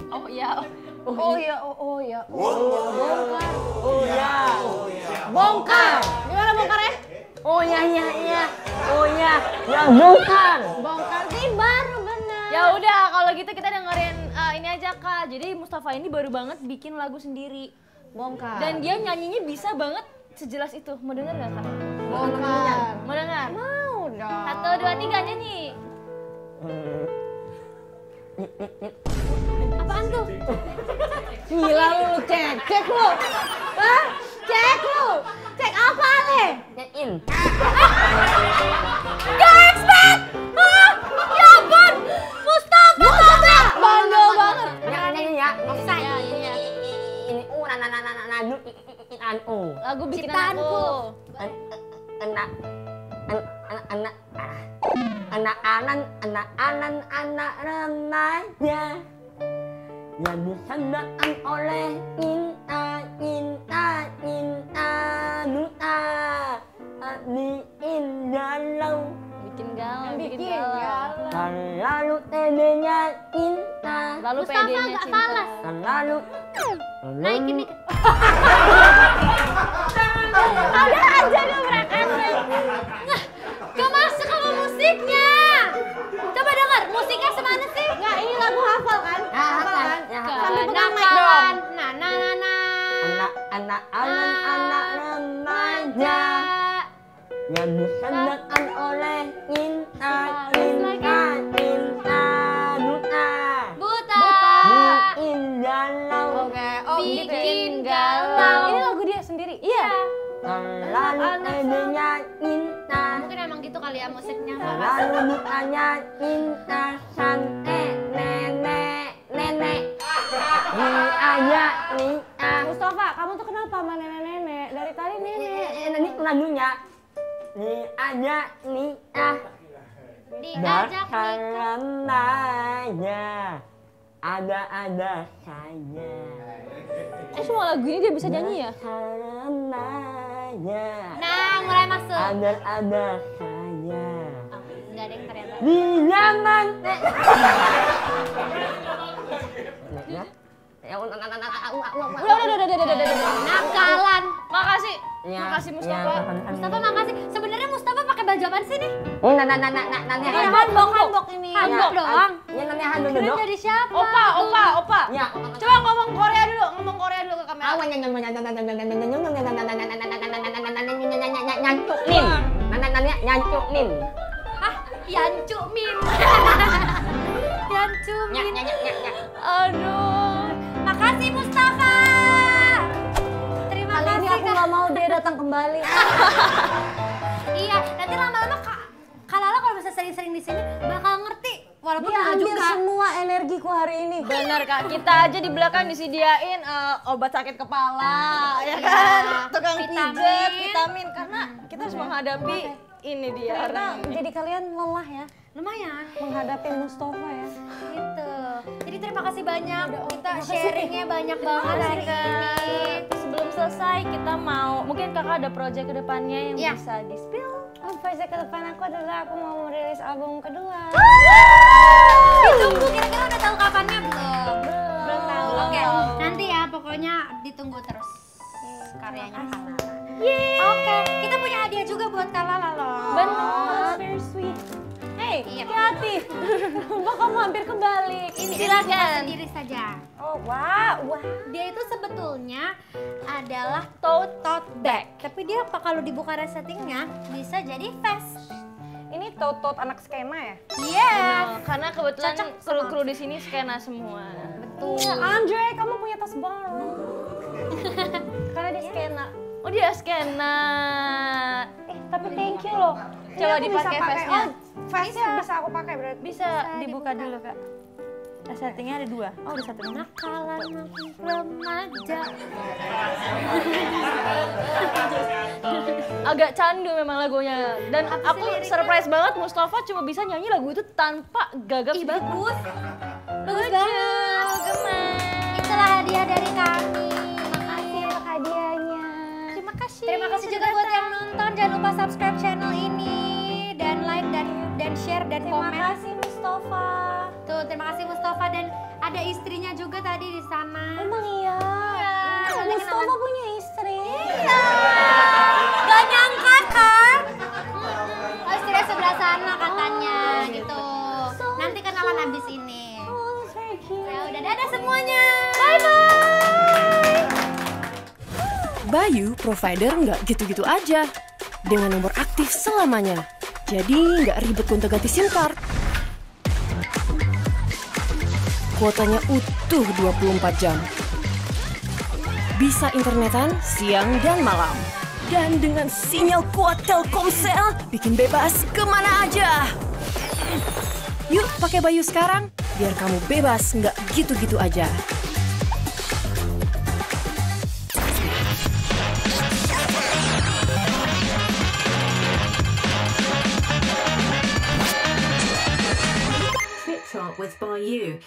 B: Oh ya.
E: Bongkar. Gimana bongkarnya?
G: Oh ya. Ya bongkar.
B: Bongkar sih baru benar.
E: Ya udah, kalau gitu kita dengerin ini aja Kak. Jadi Mustafa ini baru banget bikin lagu sendiri.
B: Bongkar.
E: Dan dia nyanyinya bisa banget sejelas itu. Mau denger nggak Kak?
B: Bongkar.
E: Mau denger?
B: Mau dong.
E: 1, 2, 3 nyanyi.
C: Apaan tuh?
B: Gila lu, cek lu. Hah? Cek lu. Cek apa Le?
G: Nyain.
C: Gak expect! Ah, ya ampun! Mustafa!
E: Bandel banget.
G: Ya.
C: Offside.
G: Ini nadu
E: Lagu bikinan aku.
G: anak remaja yang disandang oleh cinta bikin galau
E: Bikin galau.
G: lalu pedenya cinta
E: Lalu
C: Mustafa
E: pedenya
C: nggak
E: cinta.
C: falas.
G: lalu
C: Naikin nih.
E: Ada aja gebrakan.
C: Gak masuk sama musiknya. Coba denger, musiknya semana sih?
B: Nggak, ini lagu hafal kan? Hafal kan? Sambil pegang mic
C: Kenakalan.
B: dong.
G: anak remaja yang disandang oleh cinta
C: Buta.
G: bikin galau
B: Oke, oh gitu ya.
C: Bikin galau.
B: Ini lagu dia sendiri? Iya.
G: lalu pedenya cinta
C: Mungkin emang gitu kali ya musiknya.
G: lalu ditanya cinta santai nenek nih
B: Mustafa, kamu tuh kenapa sama nenek-nenek? Dari tadi nenek.
G: ini lagunya nih aja nih
C: Diajak nikah.
G: karenanya ada saja
E: Semua lagu ini dia bisa nyanyi ya?
G: karenanya
C: Nah, mulai masuk.
G: ada saja
C: Gak ada yang ternyata.
G: di zaman
E: Udah.
C: Nakalan.
E: Makasih.
G: Ya,
E: Makasih Mustafa.
C: Mustafa makasih. Sebenarnya Mustafa pakai baju apaan sih nih?
G: nanya
C: Ini hanbok ini. Hanbok doang.
G: ya nanya handu
C: Keren
G: dulu
C: dari siapa?
E: Opa.
G: ya
E: Coba ngomong Korea dulu ke kamera.
G: nyancukin
C: Ah, Yancu Min. Yancu Min.
E: Aduh.
C: Makasih Mustafa. Terima
B: Kali ini
C: kasih
B: aku
C: Kak.
B: nggak mau dia datang kembali.
C: Iya, nanti lama-lama Kak Lala kalau bisa sering-sering di sini bakal ngerti. Walaupun
B: Dia
C: enggak
B: ambil
C: juga.
B: semua energiku hari ini.
E: Benar Kak, kita aja di belakang disediain obat sakit kepala, ya kan? Tukang
C: Vitamin.
E: pijet, vitamin, karena kita harus menghadapi ini dia
B: Ternyata
E: orang ini.
B: jadi kalian lelah ya
C: Lumayan.
B: menghadapi Mustafa ya.
C: Gitu. Jadi terima kasih banyak. Kita sharingnya banyak banget hari ini.
E: Sebelum selesai kita mau, mungkin kakak ada project kedepannya yang
C: Iya.
E: bisa di-spill.
B: Project ke depan aku adalah aku mau merilis album kedua.
C: Ditunggu, kira-kira udah tahu kapannya belum?
B: Belum tahu.
C: Oke, nanti ya pokoknya ditunggu terus karyanya Kak Lala. Oke, kita punya hadiah juga buat Kak Lala loh.
B: Benar, very sweet. Hey,
C: Iya.
B: hati-hati. Mbak kamu hampir kebalik.
C: Ini
E: Silakan.
C: buka sendiri saja.
B: Oh, wow.
C: Dia itu sebetulnya adalah tote bag. Tapi dia apa kalau dibuka resettingnya bisa jadi vest.
B: Ini totot anak skena ya?
C: Iya.
E: Nah, karena kebetulan
C: Cocok sama
E: kru-kru di sini skena semua.
B: Iya, Andre, kamu punya tas baru. Karena dia skena.
E: Oh dia skena.
B: Tapi thank you loh.
E: Coba dipakai face-nya.
B: Face-nya bisa aku pakai berarti.
E: Bisa dibuka dulu, Kak. Settingnya ada 2. Oh, ada 1 ini.
C: Nakalan remaja.
E: Agak candu memang lagunya. Dan aku surprise banget Mustafa cuma bisa nyanyi lagu itu tanpa gagap.
C: Bagus. Bagus banget. Gemes. Itulah hadiah dari kami.
B: Makasih untuk hadiahnya.
C: Terima kasih. Terima kasih juga buat yang nonton. Jangan lupa subscribe channel ini dan like dan share dan komen.
B: Terima kasih Mustafa.
C: Tuh, terima kasih Mustafa dan ada istrinya juga tadi di sana.
B: Emang iya?
C: Iya.
B: Mustafa punya istri.
C: Iya. Gak nyangka kan? Oh, istrinya sebelah sana katanya gitu. Nanti kenalan abis ini. Ya udah, dadah semuanya. Bye bye.
D: Bayu provider nggak gitu-gitu aja. Dengan nomor aktif selamanya. Jadi nggak ribet gonta-ganti SIM card. Kuotanya utuh 24 jam. Bisa internetan siang dan malam. Dan dengan sinyal kuat Telkomsel, bikin bebas kemana aja. Yuk pakai Bayu sekarang, biar kamu bebas nggak gitu-gitu aja.
K: Flip Flop with Bayu.